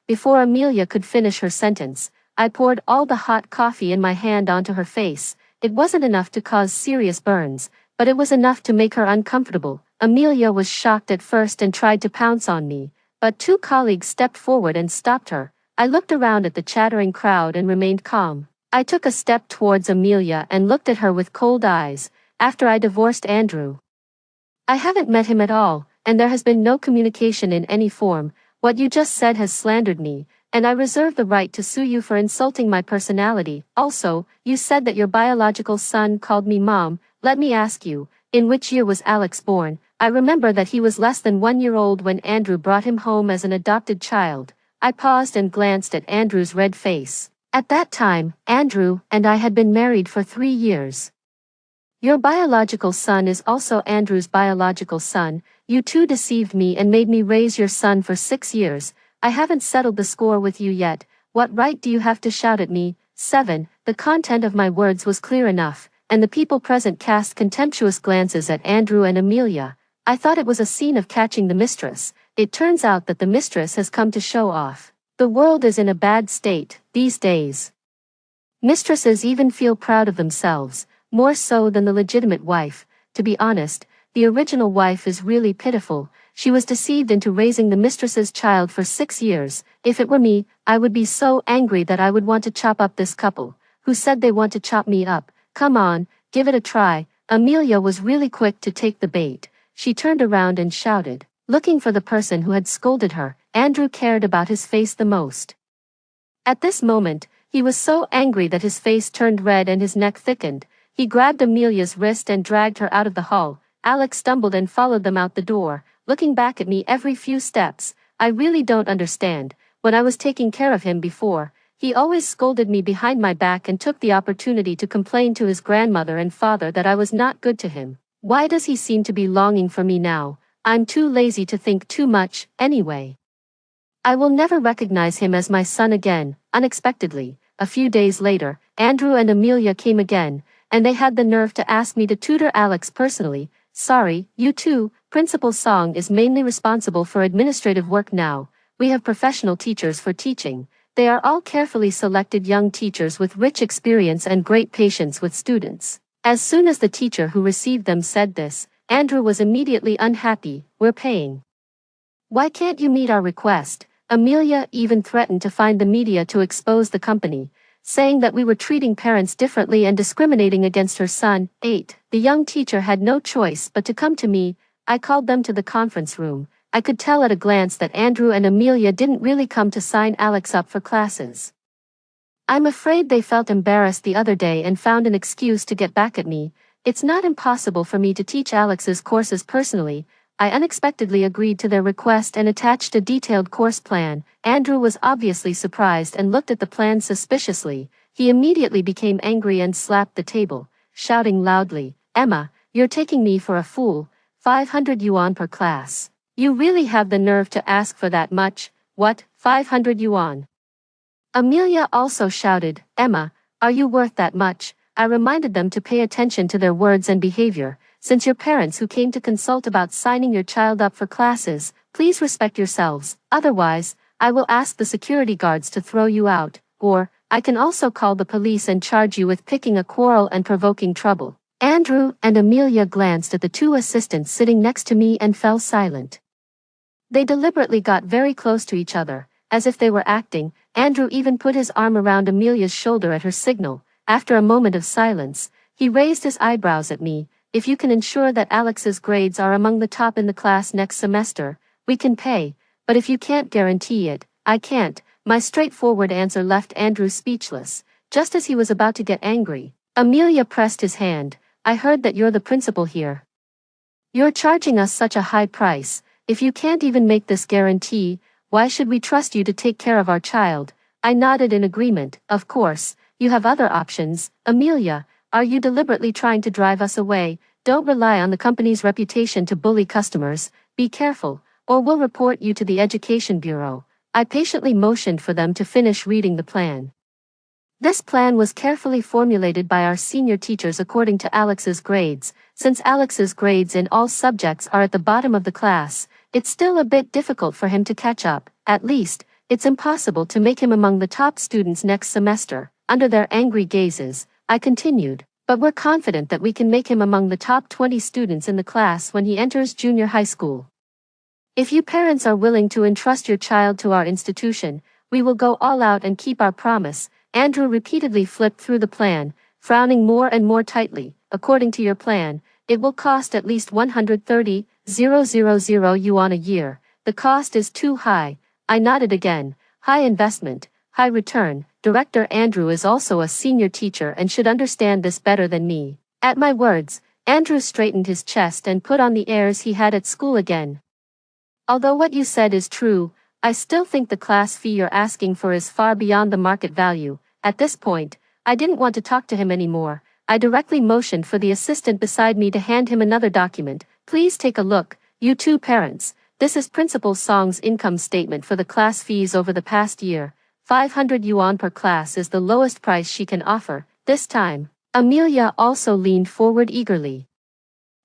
Before Amelia could finish her sentence, I poured all the hot coffee in my hand onto her face. It wasn't enough to cause serious burns, but it was enough to make her uncomfortable. Amelia was shocked at first and tried to pounce on me, but 2 colleagues stepped forward and stopped her. I looked around at the chattering crowd and remained calm. I took a step towards Amelia and looked at her with cold eyes. After I divorced Andrew, I haven't met him at all, and there has been no communication in any form. What you just said has slandered me, and I reserve the right to sue you for insulting my personality. Also, you said that your biological son called me Mom. Let me ask you, in which year was Alex born? I remember that he was less than 1 year old when Andrew brought him home as an adopted child. I paused and glanced at Andrew's red face. At that time, Andrew and I had been married for 3 years. Your biological son is also Andrew's biological son. You two deceived me and made me raise your son for 6 years. I haven't settled the score with you yet. What right do you have to shout at me? 7. The content of my words was clear enough, and the people present cast contemptuous glances at Andrew and Amelia. I thought it was a scene of catching the mistress. It turns out that the mistress has come to show off. The world is in a bad state these days. Mistresses even feel proud of themselves, more so than the legitimate wife. To be honest, the original wife is really pitiful. She was deceived into raising the mistress's child for 6 years. If it were me, I would be so angry that I would want to chop up this couple. Who said they want to chop me up? Come on, give it a try. Amelia was really quick to take the bait. She turned around and shouted, looking for the person who had scolded her. Andrew cared about his face the most. At this moment, he was so angry that his face turned red and his neck thickened. He grabbed Amelia's wrist and dragged her out of the hall. Alex stumbled and followed them out the door, looking back at me every few steps. I really don't understand. When I was taking care of him before, he always scolded me behind my back and took the opportunity to complain to his grandmother and father that I was not good to him. Why does he seem to be longing for me now? I'm too lazy to think too much, anyway. I will never recognize him as my son again. Unexpectedly, a few days later, Andrew and Amelia came again, and they had the nerve to ask me to tutor Alex personally. Sorry, you two. Principal Song is mainly responsible for administrative work now. We have professional teachers for teaching. They are all carefully selected young teachers with rich experience and great patience with students. As soon as the teacher who received them said this, Andrew was immediately unhappy. We're paying. Why can't you meet our request? Amelia even threatened to find the media to expose the company, saying that we were treating parents differently and discriminating against her son. 8. The young teacher had no choice but to come to me. I called them to the conference room. I could tell at a glance that Andrew and Amelia didn't really come to sign Alex up for classes. I'm afraid they felt embarrassed the other day and found an excuse to get back at me. It's not impossible for me to teach Alex's courses personally. I unexpectedly agreed to their request and attached a detailed course plan. Andrew was obviously surprised and looked at the plan suspiciously. He immediately became angry and slapped the table, shouting loudly, Emma, you're taking me for a fool. 500 yuan per class. You really have the nerve to ask for that much? What, 500 yuan? Amelia also shouted, Emma, are you worth that much? I reminded them to pay attention to their words and behavior. Since your parents who came to consult about signing your child up for classes, please respect yourselves. Otherwise, I will ask the security guards to throw you out, or I can also call the police and charge you with picking a quarrel and provoking trouble. Andrew and Amelia glanced at the 2 assistants sitting next to me and fell silent. They deliberately got very close to each other, as if they were acting. Andrew even put his arm around Amelia's shoulder at her signal. After a moment of silence, he raised his eyebrows at me. If you can ensure that Alex's grades are among the top in the class next semester, we can pay, but if you can't guarantee it, I can't. My straightforward answer left Andrew speechless. Just as he was about to get angry, Amelia pressed his hand. I heard that you're the principal here. You're charging us such a high price. If you can't even make this guarantee, why should we trust you to take care of our child? I nodded in agreement. Of course, you have other options. Amelia, are you deliberately trying to drive us away? Don't rely on the company's reputation to bully customers. Be careful, or we'll report you to the Education Bureau. I patiently motioned for them to finish reading the plan. This plan was carefully formulated by our senior teachers according to Alex's grades. Since Alex's grades in all subjects are at the bottom of the class, it's still a bit difficult for him to catch up. At least, it's impossible to make him among the top students next semester. Under their angry gazes, I continued, but we're confident that we can make him among the top 20 students in the class when he enters junior high school. If you parents are willing to entrust your child to our institution, we will go all out and keep our promise. Andrew repeatedly flipped through the plan, frowning more and more tightly. According to your plan, it will cost at least 130,000 yuan a year. The cost is too high. I nodded again. High investment, high return. Director Andrew is also a senior teacher and should understand this better than me. At my words, Andrew straightened his chest and put on the airs he had at school again. Although what you said is true, I still think the class fee you're asking for is far beyond the market value. At this point, I didn't want to talk to him anymore. I directly motioned for the assistant beside me to hand him another document. Please take a look, you two parents. This is Principal Song's income statement for the class fees over the past year. 500 yuan per class is the lowest price she can offer. This time, Amelia also leaned forward eagerly.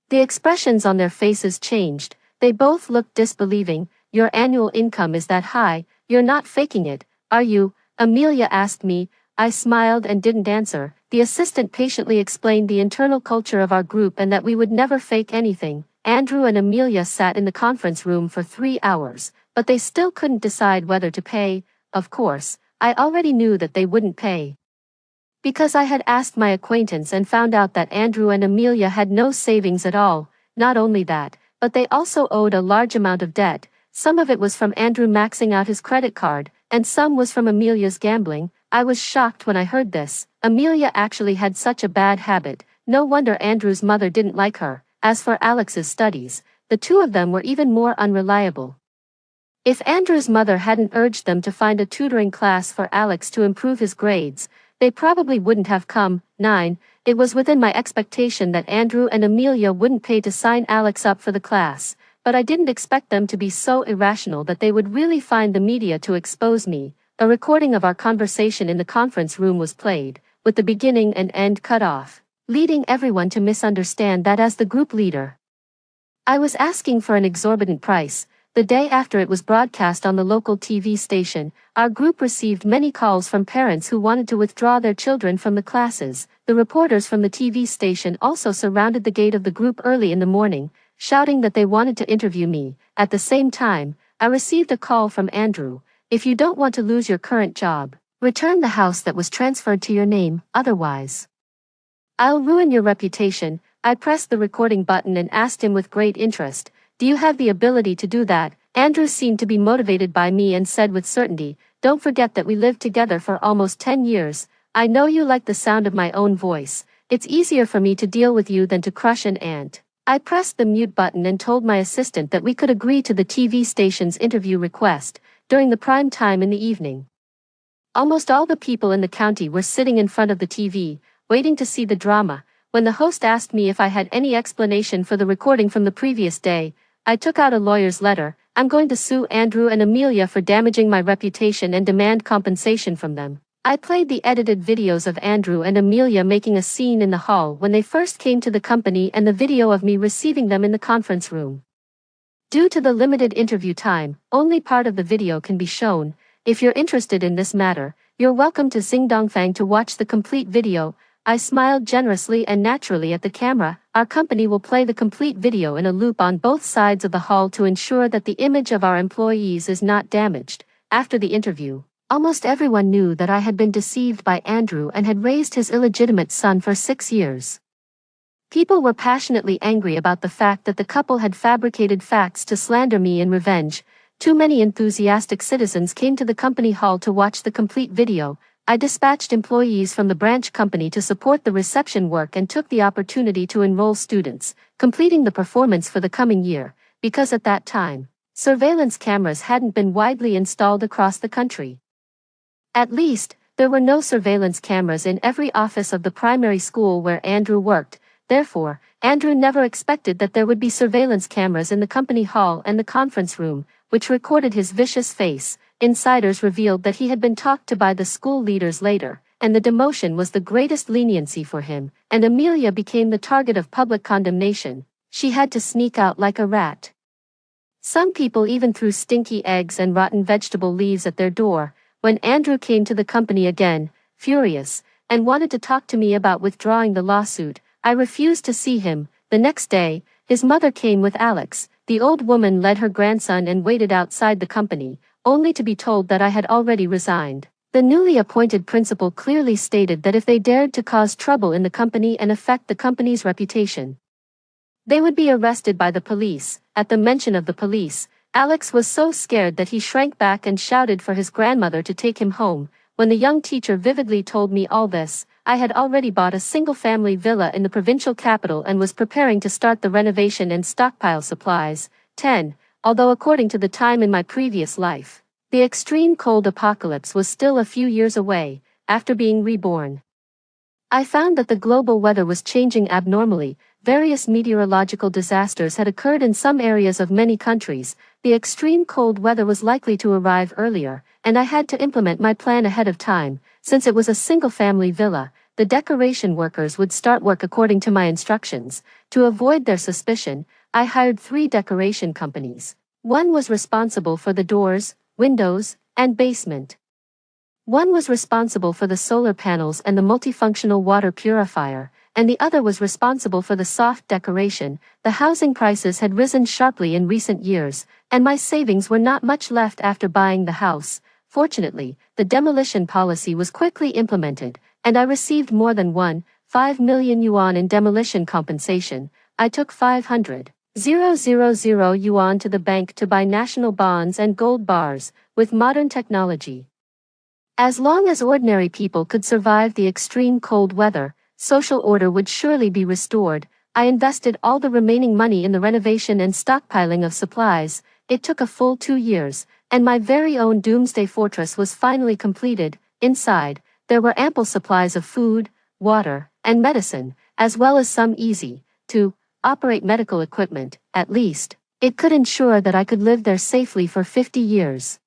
The expressions on their faces changed. They both looked disbelieving. Your annual income is that high, you're not faking it, are you? Amelia asked me. I smiled and didn't answer. The assistant patiently explained the internal culture of our group and that we would never fake anything. Andrew and Amelia sat in the conference room for 3 hours, but they still couldn't decide whether to pay. Of course, I already knew that they wouldn't pay. Because I had asked my acquaintance and found out that Andrew and Amelia had no savings at all. Not only that, but they also owed a large amount of debt. Some of it was from Andrew maxing out his credit card, and some was from Amelia's gambling. I was shocked when I heard this. Amelia actually had such a bad habit. No wonder Andrew's mother didn't like her. As for Alex's studies, the two of them were even more unreliable. If Andrew's mother hadn't urged them to find a tutoring class for Alex to improve his grades, they probably wouldn't have come. 9. It was within my expectation that Andrew and Amelia wouldn't pay to sign Alex up for the class, but I didn't expect them to be so irrational that they would really find the media to expose me. A recording of our conversation in the conference room was played, with the beginning and end cut off, leading everyone to misunderstand that as the group leader, I was asking for an exorbitant price. The day after it was broadcast on the local TV station, our group received many calls from parents who wanted to withdraw their children from the classes. The reporters from the TV station also surrounded the gate of the group early in the morning, shouting that they wanted to interview me. At the same time, I received a call from Andrew. If you don't want to lose your current job, return the house that was transferred to your name, otherwise I'll ruin your reputation. I pressed the recording button and asked him with great interest, do you have the ability to do that? Andrew seemed to be motivated by me and said with certainty, don't forget that we lived together for almost 10 years. I know you like the sound of my own voice. It's easier for me to deal with you than to crush an ant. I pressed the mute button and told my assistant that we could agree to the TV station's interview request during the prime time in the evening. Almost all the people in the county were sitting in front of the TV, waiting to see the drama. When the host asked me if I had any explanation for the recording from the previous day, I took out a lawyer's letter. I'm going to sue Andrew and Amelia for damaging my reputation and demand compensation from them. I played the edited videos of Andrew and Amelia making a scene in the hall when they first came to the company and the video of me receiving them in the conference room. Due to the limited interview time, only part of the video can be shown. If you're interested in this matter, you're welcome to Xingdongfang to watch the complete video. I smiled generously and naturally at the camera. Our company will play the complete video in a loop on both sides of the hall to ensure that the image of our employees is not damaged. after the interview, almost everyone knew that I had been deceived by Andrew and had raised his illegitimate son for 6 years. People were passionately angry about the fact that the couple had fabricated facts to slander me in revenge. Too many enthusiastic citizens came to the company hall to watch the complete video. I dispatched employees from the branch company to support the reception work and took the opportunity to enroll students, completing the performance for the coming year, because at that time, surveillance cameras hadn't been widely installed across the country. At least, there were no surveillance cameras in every office of the primary school where Andrew worked. Therefore, Andrew never expected that there would be surveillance cameras in the company hall and the conference room, which recorded his vicious face. Insiders revealed that he had been talked to by the school leaders later, and the demotion was the greatest leniency for him, and Amelia became the target of public condemnation. She had to sneak out like a rat. Some people even threw stinky eggs and rotten vegetable leaves at their door. When Andrew came to the company again, furious, and wanted to talk to me about withdrawing the lawsuit, I refused to see him. The next day, his mother came with Alex. The old woman led her grandson and waited outside the company, only to be told that I had already resigned. The newly appointed principal clearly stated that if they dared to cause trouble in the company and affect the company's reputation, they would be arrested by the police. At the mention of the police, Alex was so scared that he shrank back and shouted for his grandmother to take him home. When the young teacher vividly told me all this, I had already bought a single-family villa in the provincial capital and was preparing to start the renovation and stockpile supplies. 10. Although according to the time in my previous life, the extreme cold apocalypse was still a few years away, after being reborn, I found that the global weather was changing abnormally. Various meteorological disasters had occurred in some areas of many countries. The extreme cold weather was likely to arrive earlier, and I had to implement my plan ahead of time. Since it was a single-family villa, the decoration workers would start work according to my instructions. To avoid their suspicion, I hired 3 decoration companies. One was responsible for the doors, windows, and basement. One was responsible for the solar panels and the multifunctional water purifier, and the other was responsible for the soft decoration. The housing prices had risen sharply in recent years, and my savings were not much left after buying the house. Fortunately, the demolition policy was quickly implemented, and I received more than 1.5 million yuan in demolition compensation. I took 500,000 yuan to the bank to buy national bonds and gold bars, with modern technology. As long as ordinary people could survive the extreme cold weather, social order would surely be restored. I invested all the remaining money in the renovation and stockpiling of supplies. It took a full 2 years, and my very own doomsday fortress was finally completed. Inside, there were ample supplies of food, water, and medicine, as well as some easy-to-operate medical equipment. At least, it could ensure that I could live there safely for 50 years.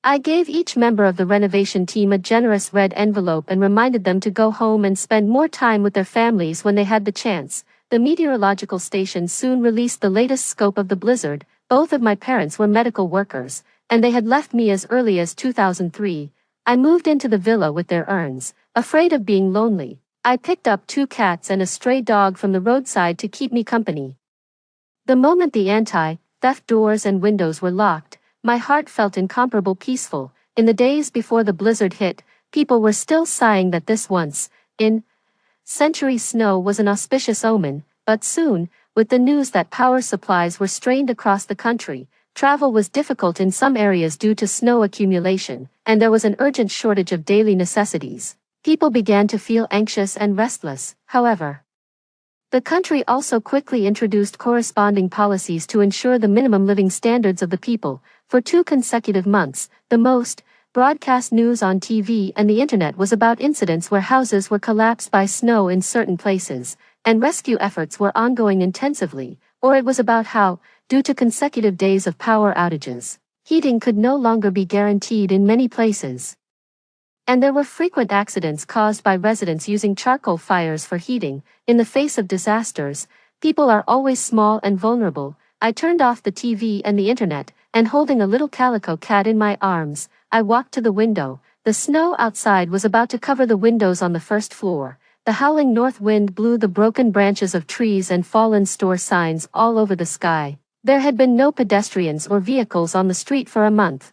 I gave each member of the renovation team a generous red envelope and reminded them to go home and spend more time with their families when they had the chance. The meteorological station soon released the latest scope of the blizzard. Both of my parents were medical workers, and they had left me as early as 2003. I moved into the villa with their urns, afraid of being lonely. I picked up 2 cats and a stray dog from the roadside to keep me company. The moment the anti-theft doors and windows were locked, my heart felt incomparably peaceful. In the days before the blizzard hit, people were still sighing that this once-in-century snow was an auspicious omen, but soon, with the news that power supplies were strained across the country, travel was difficult in some areas due to snow accumulation, and there was an urgent shortage of daily necessities. People began to feel anxious and restless. However, the country also quickly introduced corresponding policies to ensure the minimum living standards of the people. For 2 consecutive months, the most broadcast news on TV and the internet was about incidents where houses were collapsed by snow in certain places, and rescue efforts were ongoing intensively, or it was about how, due to consecutive days of power outages, heating could no longer be guaranteed in many places. And there were frequent accidents caused by residents using charcoal fires for heating. In the face of disasters, people are always small and vulnerable. I turned off the TV and the internet, and holding a little calico cat in my arms, I walked to the window. The snow outside was about to cover the windows on the first floor. The howling north wind blew the broken branches of trees and fallen store signs all over the sky. There had been no pedestrians or vehicles on the street for a month.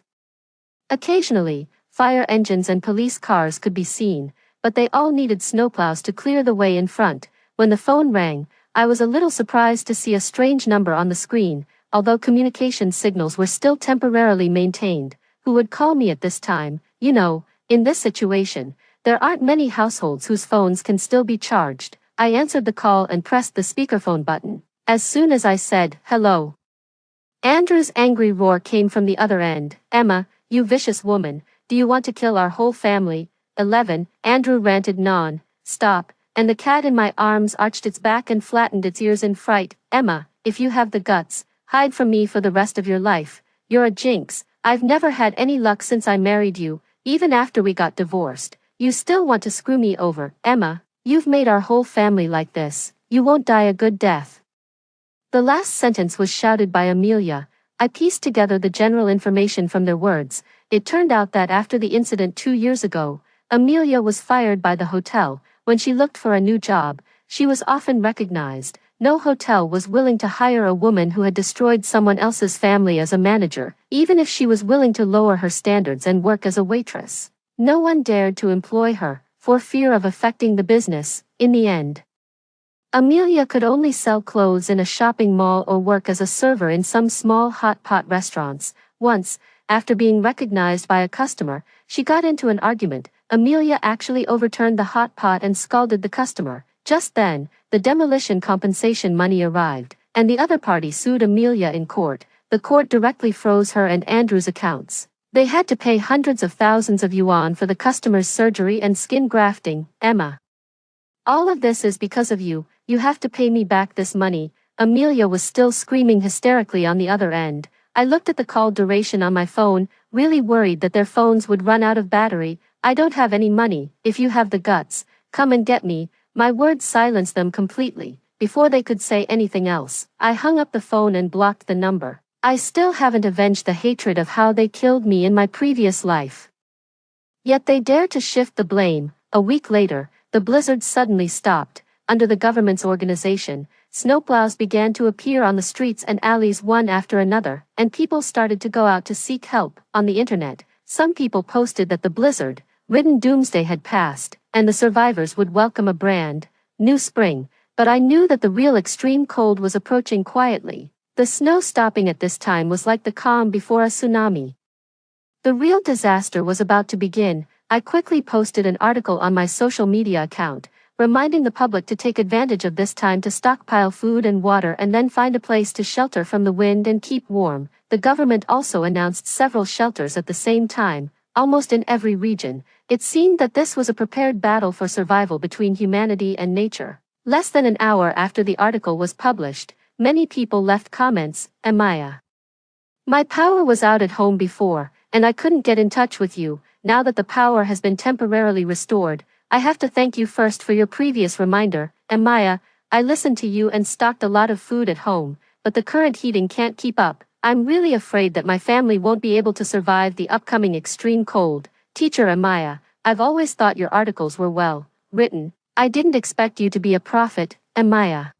Occasionally, fire engines and police cars could be seen, but they all needed snowplows to clear the way in front. When the phone rang, I was a little surprised to see a strange number on the screen, although communication signals were still temporarily maintained. Who would call me at this time? You know, in this situation, there aren't many households whose phones can still be charged. I answered the call and pressed the speakerphone button. As soon as I said, "Hello," Andrew's angry roar came from the other end. "Emma, you vicious woman, do you want to kill our whole family?" 11, Andrew ranted non-stop, and the cat in my arms arched its back and flattened its ears in fright. "Emma, if you have the guts, hide from me for the rest of your life. You're a jinx. I've never had any luck since I married you, even after we got divorced. You still want to screw me over. Emma, you've made our whole family like this. You won't die a good death." The last sentence was shouted by Amelia. I pieced together the general information from their words. It turned out that after the incident 2 years ago, Amelia was fired by the hotel. When she looked for a new job, she was often recognized. No hotel was willing to hire a woman who had destroyed someone else's family as a manager, even if she was willing to lower her standards and work as a waitress. No one dared to employ her, for fear of affecting the business. In the end, Amelia could only sell clothes in a shopping mall or work as a server in some small hot pot restaurants. Once, after being recognized by a customer, she got into an argument. Amelia actually overturned the hot pot and scalded the customer. Just then, the demolition compensation money arrived, and the other party sued Amelia in court. The court directly froze her and Andrew's accounts. They had to pay hundreds of thousands of yuan for the customer's surgery and skin grafting. "Emma, all of this is because of you. You have to pay me back this money." Amelia was still screaming hysterically on the other end. I looked at the call duration on my phone, really worried that their phones would run out of battery. "I don't have any money. If you have the guts, come and get me." My words silenced them completely. Before they could say anything else, I hung up the phone and blocked the number. I still haven't avenged the hatred of how they killed me in my previous life. Yet they dare to shift the blame. A week later, the blizzard suddenly stopped. Under the government's organization, snowplows began to appear on the streets and alleys one after another, and people started to go out to seek help. On the internet, some people posted that the blizzard-ridden doomsday had passed, and the survivors would welcome a brand new spring. But I knew that the real extreme cold was approaching quietly. The snow stopping at this time was like the calm before a tsunami. The real disaster was about to begin. I quickly posted an article on my social media account, reminding the public to take advantage of this time to stockpile food and water and then find a place to shelter from the wind and keep warm. The government also announced several shelters at the same time, almost in every region. It seemed that this was a prepared battle for survival between humanity and nature. Less than an hour after the article was published, many people left comments. "Amaya, my power was out at home before, and I couldn't get in touch with you. Now that the power has been temporarily restored, I have to thank you first for your previous reminder. Amaya, I listened to you and stocked a lot of food at home, but the current heating can't keep up. I'm really afraid that my family won't be able to survive the upcoming extreme cold. Teacher Amaya, I've always thought your articles were well written. I didn't expect you to be a prophet, Amaya.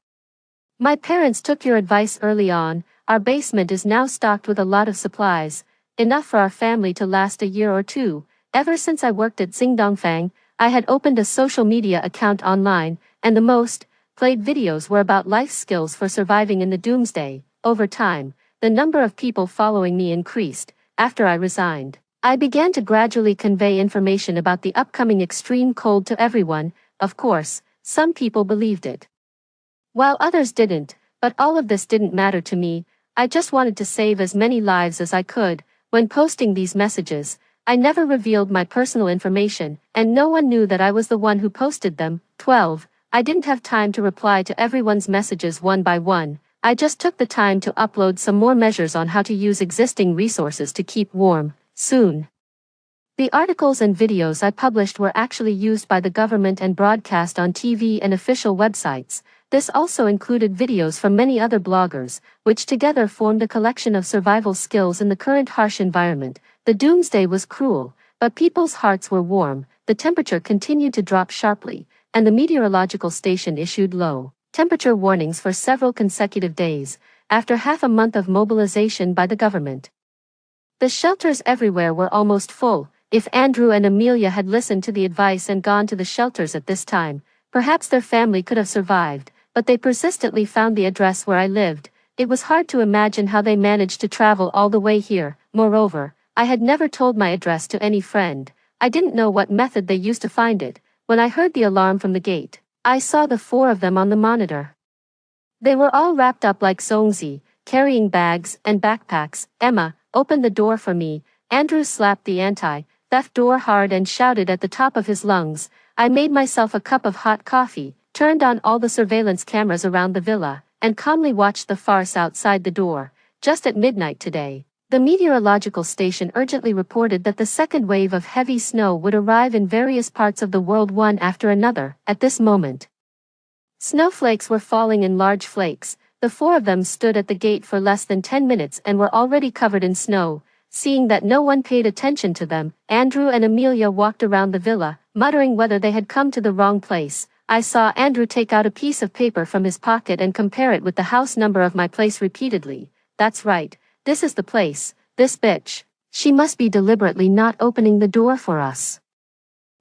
My parents took your advice early on. Our basement is now stocked with a lot of supplies, enough for our family to last a year or two. Ever since I worked at Xingdongfang, I had opened a social media account online, and the most played videos were about life skills for surviving in the doomsday. Over time, the number of people following me increased. After I resigned, I began to gradually convey information about the upcoming extreme cold to everyone. Of course, some people believed it, while others didn't, but all of this didn't matter to me. I just wanted to save as many lives as I could. When posting these messages, I never revealed my personal information, and no one knew that I was the one who posted them. 12. I didn't have time to reply to everyone's messages one by one. I just took the time to upload some more measures on how to use existing resources to keep warm. Soon, the articles and videos I published were actually used by the government and broadcast on TV and official websites. This also included videos from many other bloggers, which together formed a collection of survival skills in the current harsh environment. The doomsday was cruel, but people's hearts were warm. The temperature continued to drop sharply, and the meteorological station issued low temperature warnings for several consecutive days, after half a month of mobilization by the government. The shelters everywhere were almost full. If Andrew and Amelia had listened to the advice and gone to the shelters at this time, perhaps their family could have survived, but they persistently found the address where I lived. It was hard to imagine how they managed to travel all the way here. Moreover, I had never told my address to any friend. I didn't know what method they used to find it. When I heard the alarm from the gate, I saw the four of them on the monitor. They were all wrapped up like Zongzi, carrying bags and backpacks. Emma opened the door for me. Andrew slapped the anti-theft door hard and shouted at the top of his lungs. I made myself a cup of hot coffee, turned on all the surveillance cameras around the villa, and calmly watched the farce outside the door. Just at midnight today, the meteorological station urgently reported that the second wave of heavy snow would arrive in various parts of the world one after another. At this moment, snowflakes were falling in large flakes. The four of them stood at the gate for less than 10 minutes and were already covered in snow. Seeing that no one paid attention to them, Andrew and Amelia walked around the villa, muttering whether they had come to the wrong place. I saw Andrew take out a piece of paper from his pocket and compare it with the house number of my place repeatedly. That's right, this is the place. This bitch. She must be deliberately not opening the door for us.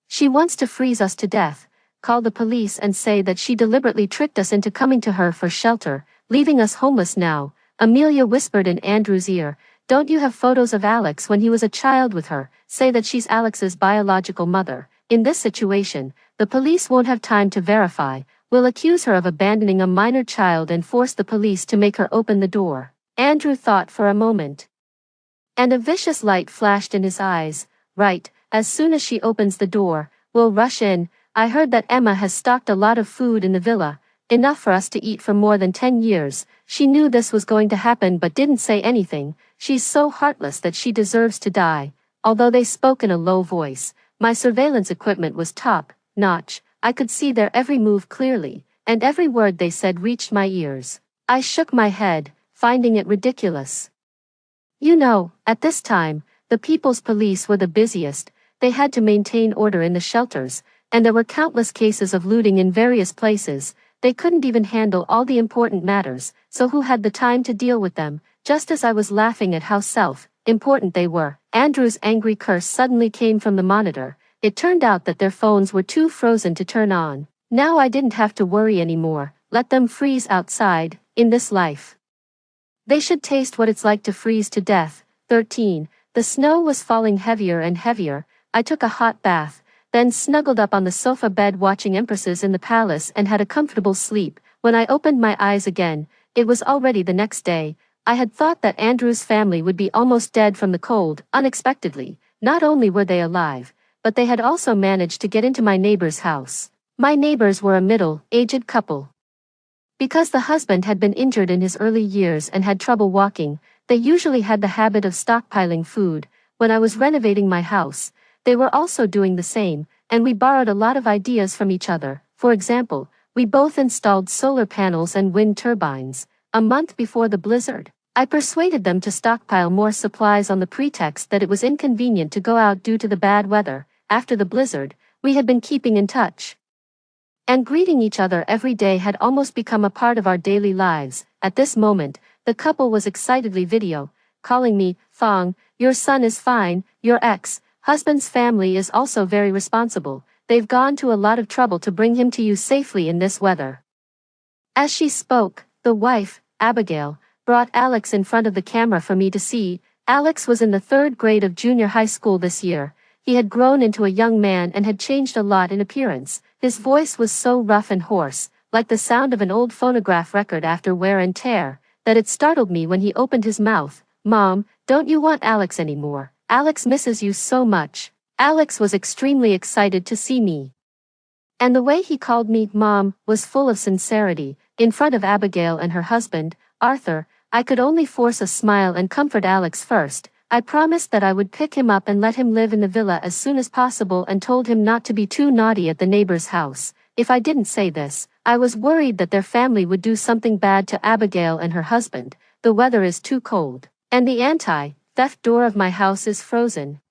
She wants to freeze us to death. Call the police and say that she deliberately tricked us into coming to her for shelter, leaving us homeless now. Amelia whispered in Andrew's ear. Don't you have photos of Alex when he was a child with her? Say that she's Alex's biological mother. In this situation, the police won't have time to verify. We'll accuse her of abandoning a minor child and force the police to make her open the door. Andrew thought for a moment. And a vicious light flashed in his eyes. Right, as soon as she opens the door, we'll rush in. I heard that Emma has stocked a lot of food in the villa, enough for us to eat for more than 10 years. She knew this was going to happen but didn't say anything. She's so heartless that she deserves to die. Although they spoke in a low voice, my surveillance equipment was top-notch. I could see their every move clearly, and every word they said reached my ears. I shook my head, finding it ridiculous. You know, at this time, the People's Police were the busiest. They had to maintain order in the shelters, and there were countless cases of looting in various places. They couldn't even handle all the important matters, so who had the time to deal with them? Just as I was laughing at how self-important they were, Andrew's angry curse suddenly came from the monitor. It turned out that their phones were too frozen to turn on. Now I didn't have to worry anymore. Let them freeze outside, in this life. They should taste what it's like to freeze to death. 13. The snow was falling heavier and heavier. I took a hot bath, then snuggled up on the sofa bed watching Empresses in the Palace and had a comfortable sleep. When I opened my eyes again, it was already the next day. I had thought that Andrew's family would be almost dead from the cold. Unexpectedly, not only were they alive, but they had also managed to get into my neighbor's house. My neighbors were a middle-aged couple. Because the husband had been injured in his early years and had trouble walking, they usually had the habit of stockpiling food. When I was renovating my house, they were also doing the same, and we borrowed a lot of ideas from each other. For example, we both installed solar panels and wind turbines. A month before the blizzard, I persuaded them to stockpile more supplies on the pretext that it was inconvenient to go out due to the bad weather. After the blizzard, we had been keeping in touch, and greeting each other every day had almost become a part of our daily lives. At this moment, the couple was excitedly calling me, Thong, your son is fine, your ex-husband's family is also very responsible. They've gone to a lot of trouble to bring him to you safely in this weather. As she spoke, the wife, Abigail, brought Alex in front of the camera for me to see. Alex was in the 3rd grade of junior high school this year. He had grown into a young man and had changed a lot in appearance. His voice was so rough and hoarse, like the sound of an old phonograph record after wear and tear, that it startled me when he opened his mouth. Mom, don't you want Alex anymore? Alex misses you so much. Alex was extremely excited to see me. And the way he called me Mom was full of sincerity. In front of Abigail and her husband, Arthur, I could only force a smile and comfort Alex first. I promised that I would pick him up and let him live in the villa as soon as possible and told him not to be too naughty at the neighbor's house. If I didn't say this, I was worried that their family would do something bad to Abigail and her husband. The weather is too cold, and the anti-theft door of my house is frozen.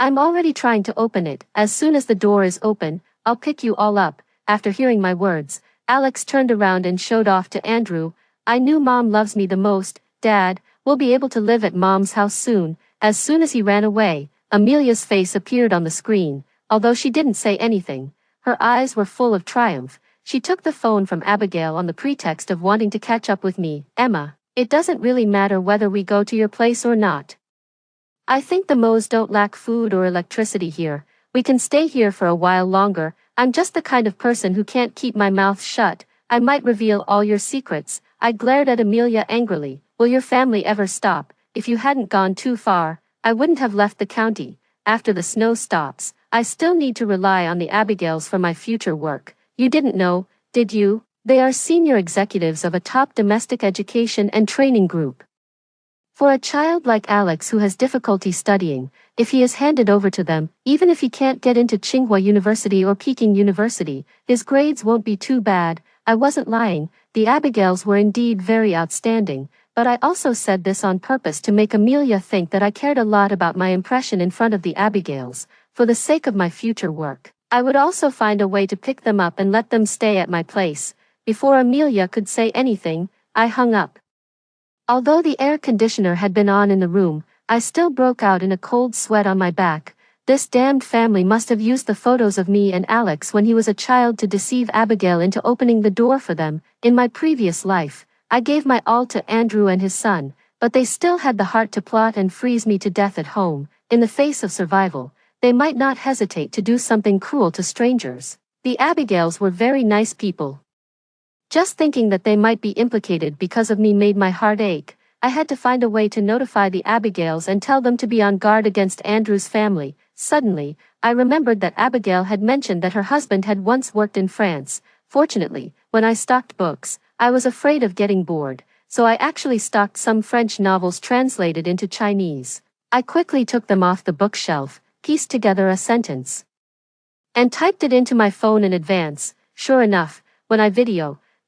I'm already trying to open it. As soon as the door is open, I'll pick you all up. After hearing my words, Alex turned around and showed off to Andrew. I knew Mom loves me the most. Dad, we'll be able to live at Mom's house soon. As soon as he ran away, Amelia's face appeared on the screen. Although she didn't say anything, her eyes were full of triumph. She took the phone from Abigail on the pretext of wanting to catch up with me. Emma, it doesn't really matter whether we go to your place or not. I think the Moes don't lack food or electricity here. We can stay here for a while longer. I'm just the kind of person who can't keep my mouth shut. I might reveal all your secrets. I glared at Amelia angrily. Will your family ever stop? If you hadn't gone too far, I wouldn't have left the county. After the snow stops, I still need to rely on the Abigails for my future work. You didn't know, did you? They are senior executives of a top domestic education and training group. For a child like Alex who has difficulty studying, if he is handed over to them, even if he can't get into Tsinghua University or Peking University, his grades won't be too bad. I wasn't lying, the Abigails were indeed very outstanding, but I also said this on purpose to make Amelia think that I cared a lot about my impression in front of the Abigails. For the sake of my future work, I would also find a way to pick them up and let them stay at my place. Before Amelia could say anything, I hung up. Although the air conditioner had been on in the room, I still broke out in a cold sweat on my back. This damned family must have used the photos of me and Alex when he was a child to deceive Abigail into opening the door for them. In my previous life, I gave my all to Andrew and his son, but they still had the heart to plot and freeze me to death at home. In the face of survival, they might not hesitate to do something cruel to strangers. The Abigails were very nice people. Just thinking that they might be implicated because of me made my heart ache. I had to find a way to notify the Abigails and tell them to be on guard against Andrew's family. Suddenly, I remembered that Abigail had mentioned that her husband had once worked in France. Fortunately, when I stocked books, I was afraid of getting bored, so I actually stocked some French novels translated into Chinese. I quickly took them off the bookshelf, pieced together a sentence, and typed it into my phone in advance. Sure enough, when I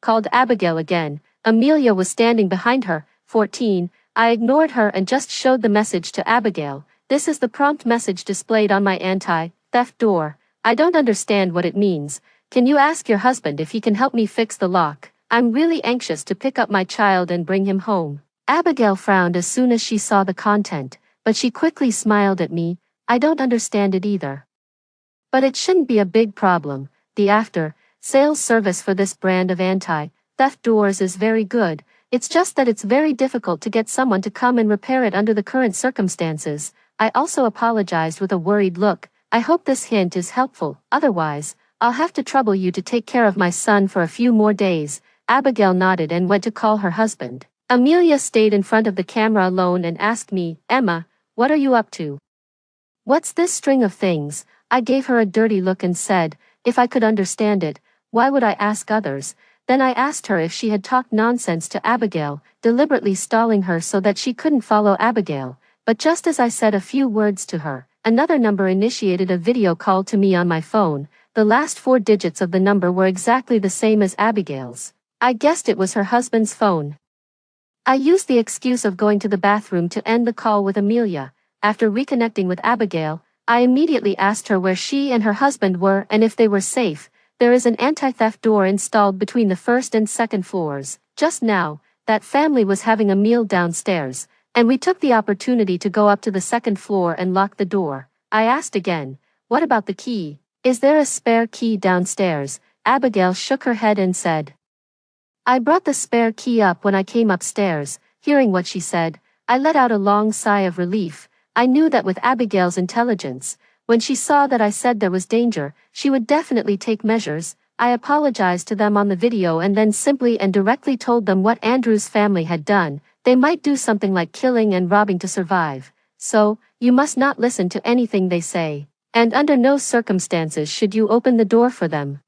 called Abigail again, Amelia was standing behind her. 14. I ignored her and just showed the message to Abigail. This is the prompt message displayed on my anti-theft door. I don't understand what it means. Can you ask your husband if he can help me fix the lock? I'm really anxious to pick up my child and bring him home. Abigail frowned as soon as she saw the content, but she quickly smiled at me. I don't understand it either. But it shouldn't be a big problem. The after-sales service for this brand of anti-theft doors is very good. It's just that it's very difficult to get someone to come and repair it under the current circumstances. I also apologized with a worried look. I hope this hint is helpful. Otherwise, I'll have to trouble you to take care of my son for a few more days. Abigail nodded and went to call her husband. Amelia stayed in front of the camera alone and asked me, Emma, what are you up to? What's this string of things? I gave her a dirty look and said, if I could understand it, why would I ask others? Then I asked her if she had talked nonsense to Abigail, deliberately stalling her so that she couldn't follow Abigail. But just as I said a few words to her, another number initiated a video call to me on my phone. The last 4 digits of the number were exactly the same as Abigail's. I guessed it was her husband's phone. I used the excuse of going to the bathroom to end the call with Amelia. After reconnecting with Abigail, I immediately asked her where she and her husband were and if they were safe. There is an anti-theft door installed between the first and second floors. Just now, that family was having a meal downstairs, and we took the opportunity to go up to the second floor and lock the door. I asked again, what about the key? Is there a spare key downstairs? Abigail shook her head and said, I brought the spare key up when I came upstairs. Hearing what she said, I let out a long sigh of relief. I knew that with Abigail's intelligence, when she saw that I said there was danger, she would definitely take measures. I apologized to them on the video and then simply and directly told them what Andrew's family had done. They might do something like killing and robbing to survive. So, you must not listen to anything they say. And under no circumstances should you open the door for them.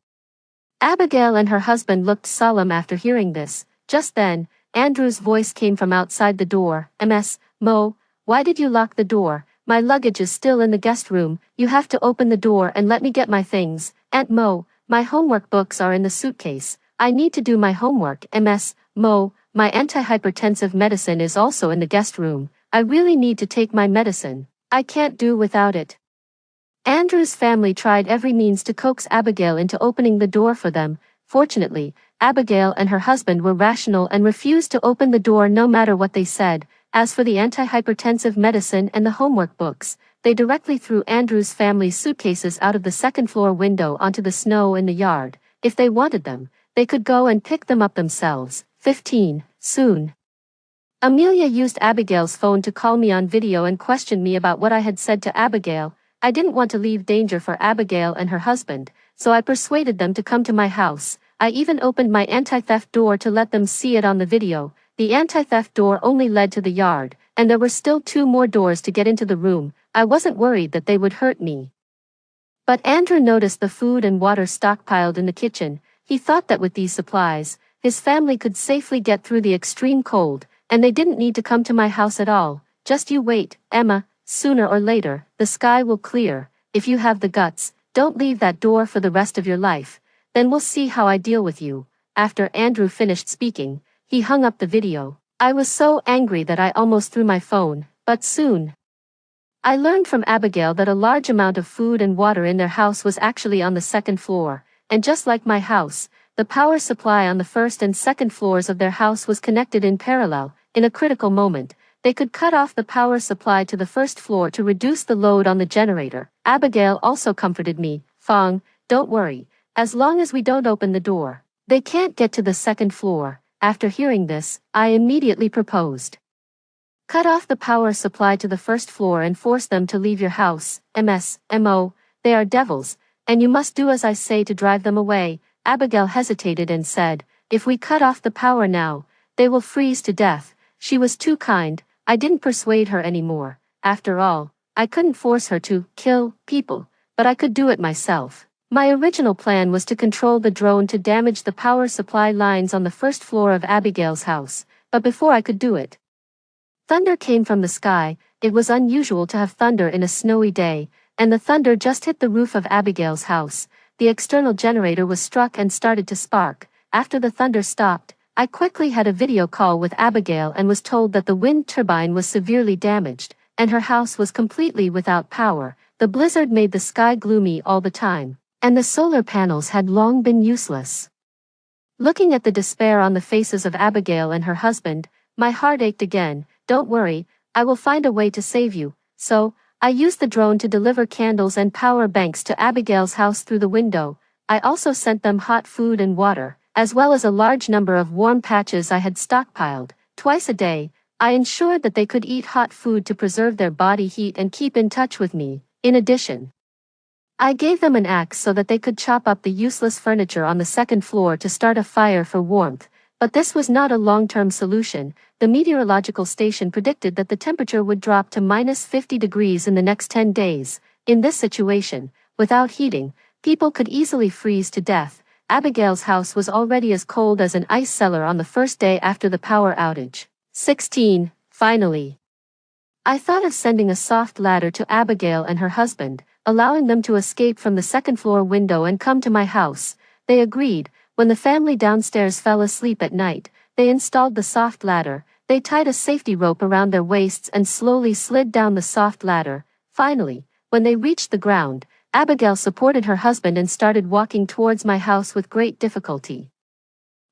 Abigail and her husband looked solemn after hearing this. Just then, Andrew's voice came from outside the door. Ms. Mo, why did you lock the door? My luggage is still in the guest room. You have to open the door and let me get my things. Aunt Mo, my homework books are in the suitcase. I need to do my homework. Ms. Mo, my antihypertensive medicine is also in the guest room. I really need to take my medicine. I can't do without it. Andrew's family tried every means to coax Abigail into opening the door for them. Fortunately, Abigail and her husband were rational and refused to open the door no matter what they said. As for the antihypertensive medicine and the homework books, they directly threw Andrew's family's suitcases out of the second-floor window onto the snow in the yard. If they wanted them, they could go and pick them up themselves. 15. Soon. Amelia used Abigail's phone to call me on video and question me about what I had said to Abigail. I didn't want to leave danger for Abigail and her husband, so I persuaded them to come to my house. I even opened my anti-theft door to let them see it on the video. The anti-theft door only led to the yard, and there were still 2 more doors to get into the room. I wasn't worried that they would hurt me. But Andrew noticed the food and water stockpiled in the kitchen. He thought that with these supplies, his family could safely get through the extreme cold, and they didn't need to come to my house at all. Just you wait, Emma, sooner or later, the sky will clear. If you have the guts, don't leave that door for the rest of your life. Then we'll see how I deal with you. After Andrew finished speaking, he hung up the video. I was so angry that I almost threw my phone, but soon I learned from Abigail that a large amount of food and water in their house was actually on the second floor, and just like my house, the power supply on the first and second floors of their house was connected in parallel. In a critical moment, they could cut off the power supply to the first floor to reduce the load on the generator. Abigail also comforted me. Fong, don't worry, as long as we don't open the door, they can't get to the second floor. After hearing this, I immediately proposed. Cut off the power supply to the first floor and force them to leave your house. MO, they are devils, and you must do as I say to drive them away. Abigail hesitated and said, if we cut off the power now, they will freeze to death. She was too kind. I didn't persuade her anymore. After all, I couldn't force her to kill people, but I could do it myself. My original plan was to control the drone to damage the power supply lines on the first floor of Abigail's house, but before I could do it, thunder came from the sky. It was unusual to have thunder in a snowy day, and the thunder just hit the roof of Abigail's house. The external generator was struck and started to spark. After the thunder stopped, I quickly had a video call with Abigail and was told that the wind turbine was severely damaged, and her house was completely without power. The blizzard made the sky gloomy all the time, and the solar panels had long been useless. Looking at the despair on the faces of Abigail and her husband, my heart ached again. Don't worry, I will find a way to save you. So, I used the drone to deliver candles and power banks to Abigail's house through the window. I also sent them hot food and water, as well as a large number of warm patches I had stockpiled. Twice a day, I ensured that they could eat hot food to preserve their body heat and keep in touch with me. In addition, I gave them an axe so that they could chop up the useless furniture on the second floor to start a fire for warmth. But this was not a long-term solution. The meteorological station predicted that the temperature would drop to -50 degrees in the next 10 days. In this situation, without heating, people could easily freeze to death. Abigail's house was already as cold as an ice cellar on the first day after the power outage. 16. Finally, I thought of sending a soft ladder to Abigail and her husband, allowing them to escape from the second-floor window and come to my house. They agreed. When the family downstairs fell asleep at night, they installed the soft ladder. They tied a safety rope around their waists and slowly slid down the soft ladder. Finally, when they reached the ground, Abigail supported her husband and started walking towards my house with great difficulty.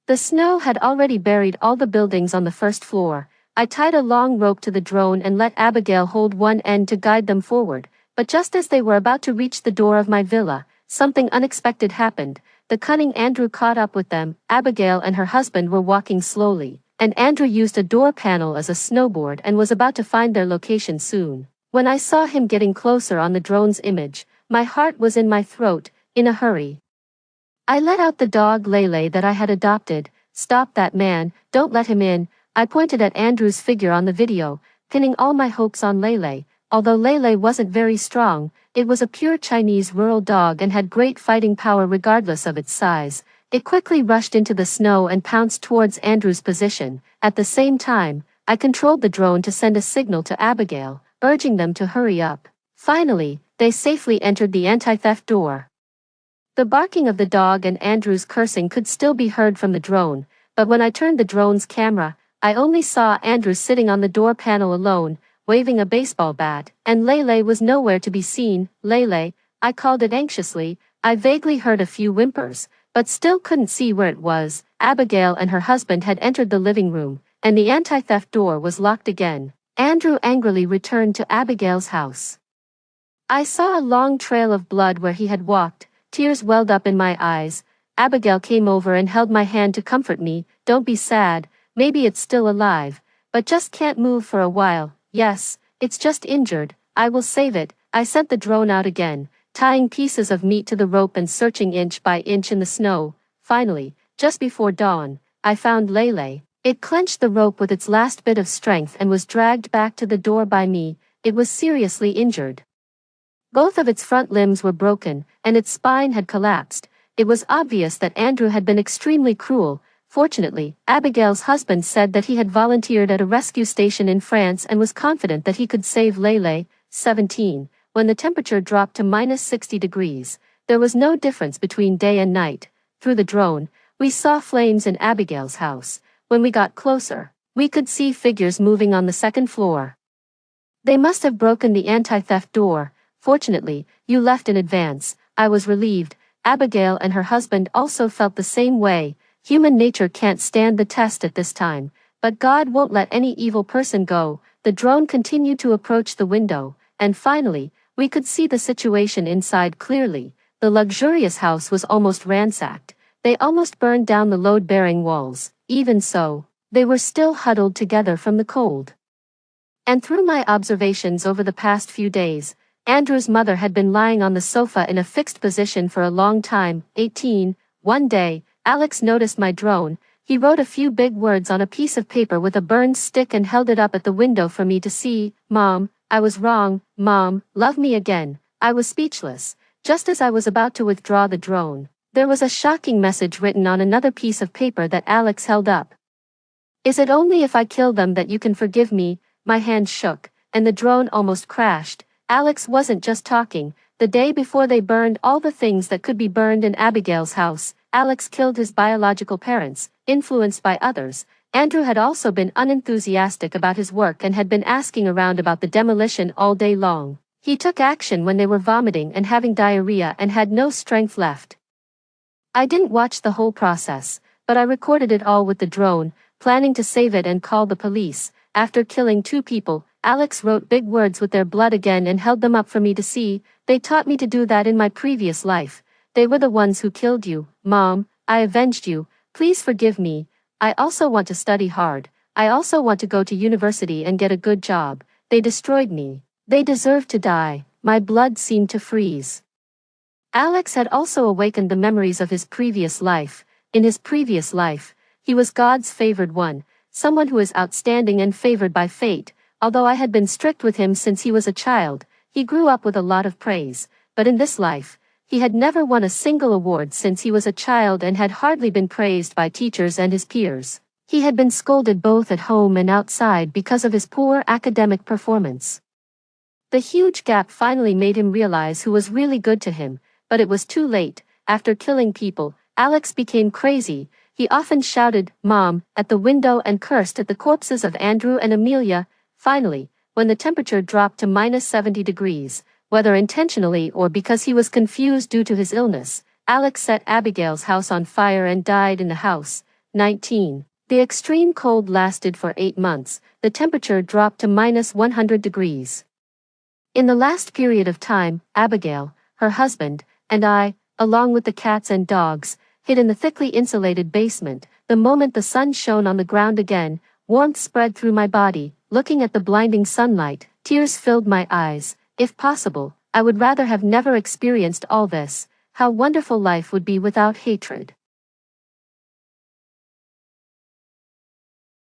The snow had already buried all the buildings on the first floor. I tied a long rope to the drone and let Abigail hold one end to guide them forward, but just as they were about to reach the door of my villa, something unexpected happened. The cunning Andrew caught up with them. Abigail and her husband were walking slowly, and Andrew used a door panel as a snowboard and was about to find their location soon. When I saw him getting closer on the drone's image, my heart was in my throat. In a hurry, I let out the dog Lele that I had adopted. Stop that man, don't let him in. I pointed at Andrew's figure on the video, pinning all my hopes on Lele. Although Lele wasn't very strong, it was a pure Chinese rural dog and had great fighting power regardless of its size. It quickly rushed into the snow and pounced towards Andrew's position. At the same time, I controlled the drone to send a signal to Abigail, urging them to hurry up. Finally, they safely entered the anti-theft door. The barking of the dog and Andrew's cursing could still be heard from the drone, but when I turned the drone's camera, I only saw Andrew sitting on the door panel alone, waving a baseball bat, and Lele was nowhere to be seen. Lele, I called it anxiously. I vaguely heard a few whimpers, but still couldn't see where it was. Abigail and her husband had entered the living room. and the anti-theft door was locked again. Andrew angrily returned to Abigail's house. I saw a long trail of blood where he had walked. Tears welled up in my eyes. Abigail came over and held my hand to comfort me. Don't be sad, maybe it's still alive, but just can't move for a while. Yes, it's just injured. I will save it. I sent the drone out again, tying pieces of meat to the rope and searching inch by inch in the snow. Finally, just before dawn, I found Lele. It clenched the rope with its last bit of strength and was dragged back to the door by me. It was seriously injured. Both of its front limbs were broken, and its spine had collapsed. It was obvious that Andrew had been extremely cruel. Fortunately, Abigail's husband said that he had volunteered at a rescue station in France and was confident that he could save Lele, 17. When the temperature dropped to -60 degrees, there was no difference between day and night. Through the drone, we saw flames in Abigail's house. When we got closer, we could see figures moving on the second floor. They must have broken the anti-theft door. Fortunately, you left in advance. I was relieved. Abigail and her husband also felt the same way. Human nature can't stand the test at this time, but God won't let any evil person go. The drone continued to approach the window, and finally, we could see the situation inside clearly. The luxurious house was almost ransacked. They almost burned down the load-bearing walls. Even so, they were still huddled together from the cold. And through my observations over the past few days, Andrew's mother had been lying on the sofa in a fixed position for a long time. 18. One day, Alex noticed my drone. He wrote a few big words on a piece of paper with a burned stick and held it up at the window for me to see. Mom, I was wrong. Mom, love me again. I was speechless. Just as I was about to withdraw the drone, there was a shocking message written on another piece of paper that Alex held up. Is it only if I kill them that you can forgive me? My hand shook, and the drone almost crashed. Alex wasn't just talking. The day before they burned all the things that could be burned in Abigail's house, Alex killed his biological parents, influenced by others. Andrew had also been unenthusiastic about his work and had been asking around about the demolition all day long. He took action when they were vomiting and having diarrhea and had no strength left. I didn't watch the whole process, but I recorded it all with the drone, planning to save it and call the police. After killing 2 people, Alex wrote big words with their blood again and held them up for me to see. They taught me to do that in my previous life. They were the ones who killed you. Mom, I avenged you. Please forgive me. I also want to study hard. I also want to go to university and get a good job. They destroyed me. They deserved to die. My blood seemed to freeze. Alex had also awakened the memories of his previous life. In his previous life, he was God's favored one, someone who is outstanding and favored by fate. Although I had been strict with him since he was a child, he grew up with a lot of praise. But in this life, he had never won a single award since he was a child and had hardly been praised by teachers and his peers. He had been scolded both at home and outside because of his poor academic performance. The huge gap finally made him realize who was really good to him, but it was too late. After killing people, Alex became crazy. He often shouted, "Mom," at the window and cursed at the corpses of Andrew and Amelia. Finally, when the temperature dropped to -70 degrees, whether intentionally or because he was confused due to his illness, Alex set Abigail's house on fire and died in the house. 19. The extreme cold lasted for 8 months. The temperature dropped to -100 degrees. In the last period of time, Abigail, her husband, and I, along with the cats and dogs, hid in the thickly insulated basement. The moment the sun shone on the ground again, warmth spread through my body. Looking at the blinding sunlight, tears filled my eyes. If possible, I would rather have never experienced all this. How wonderful life would be without hatred.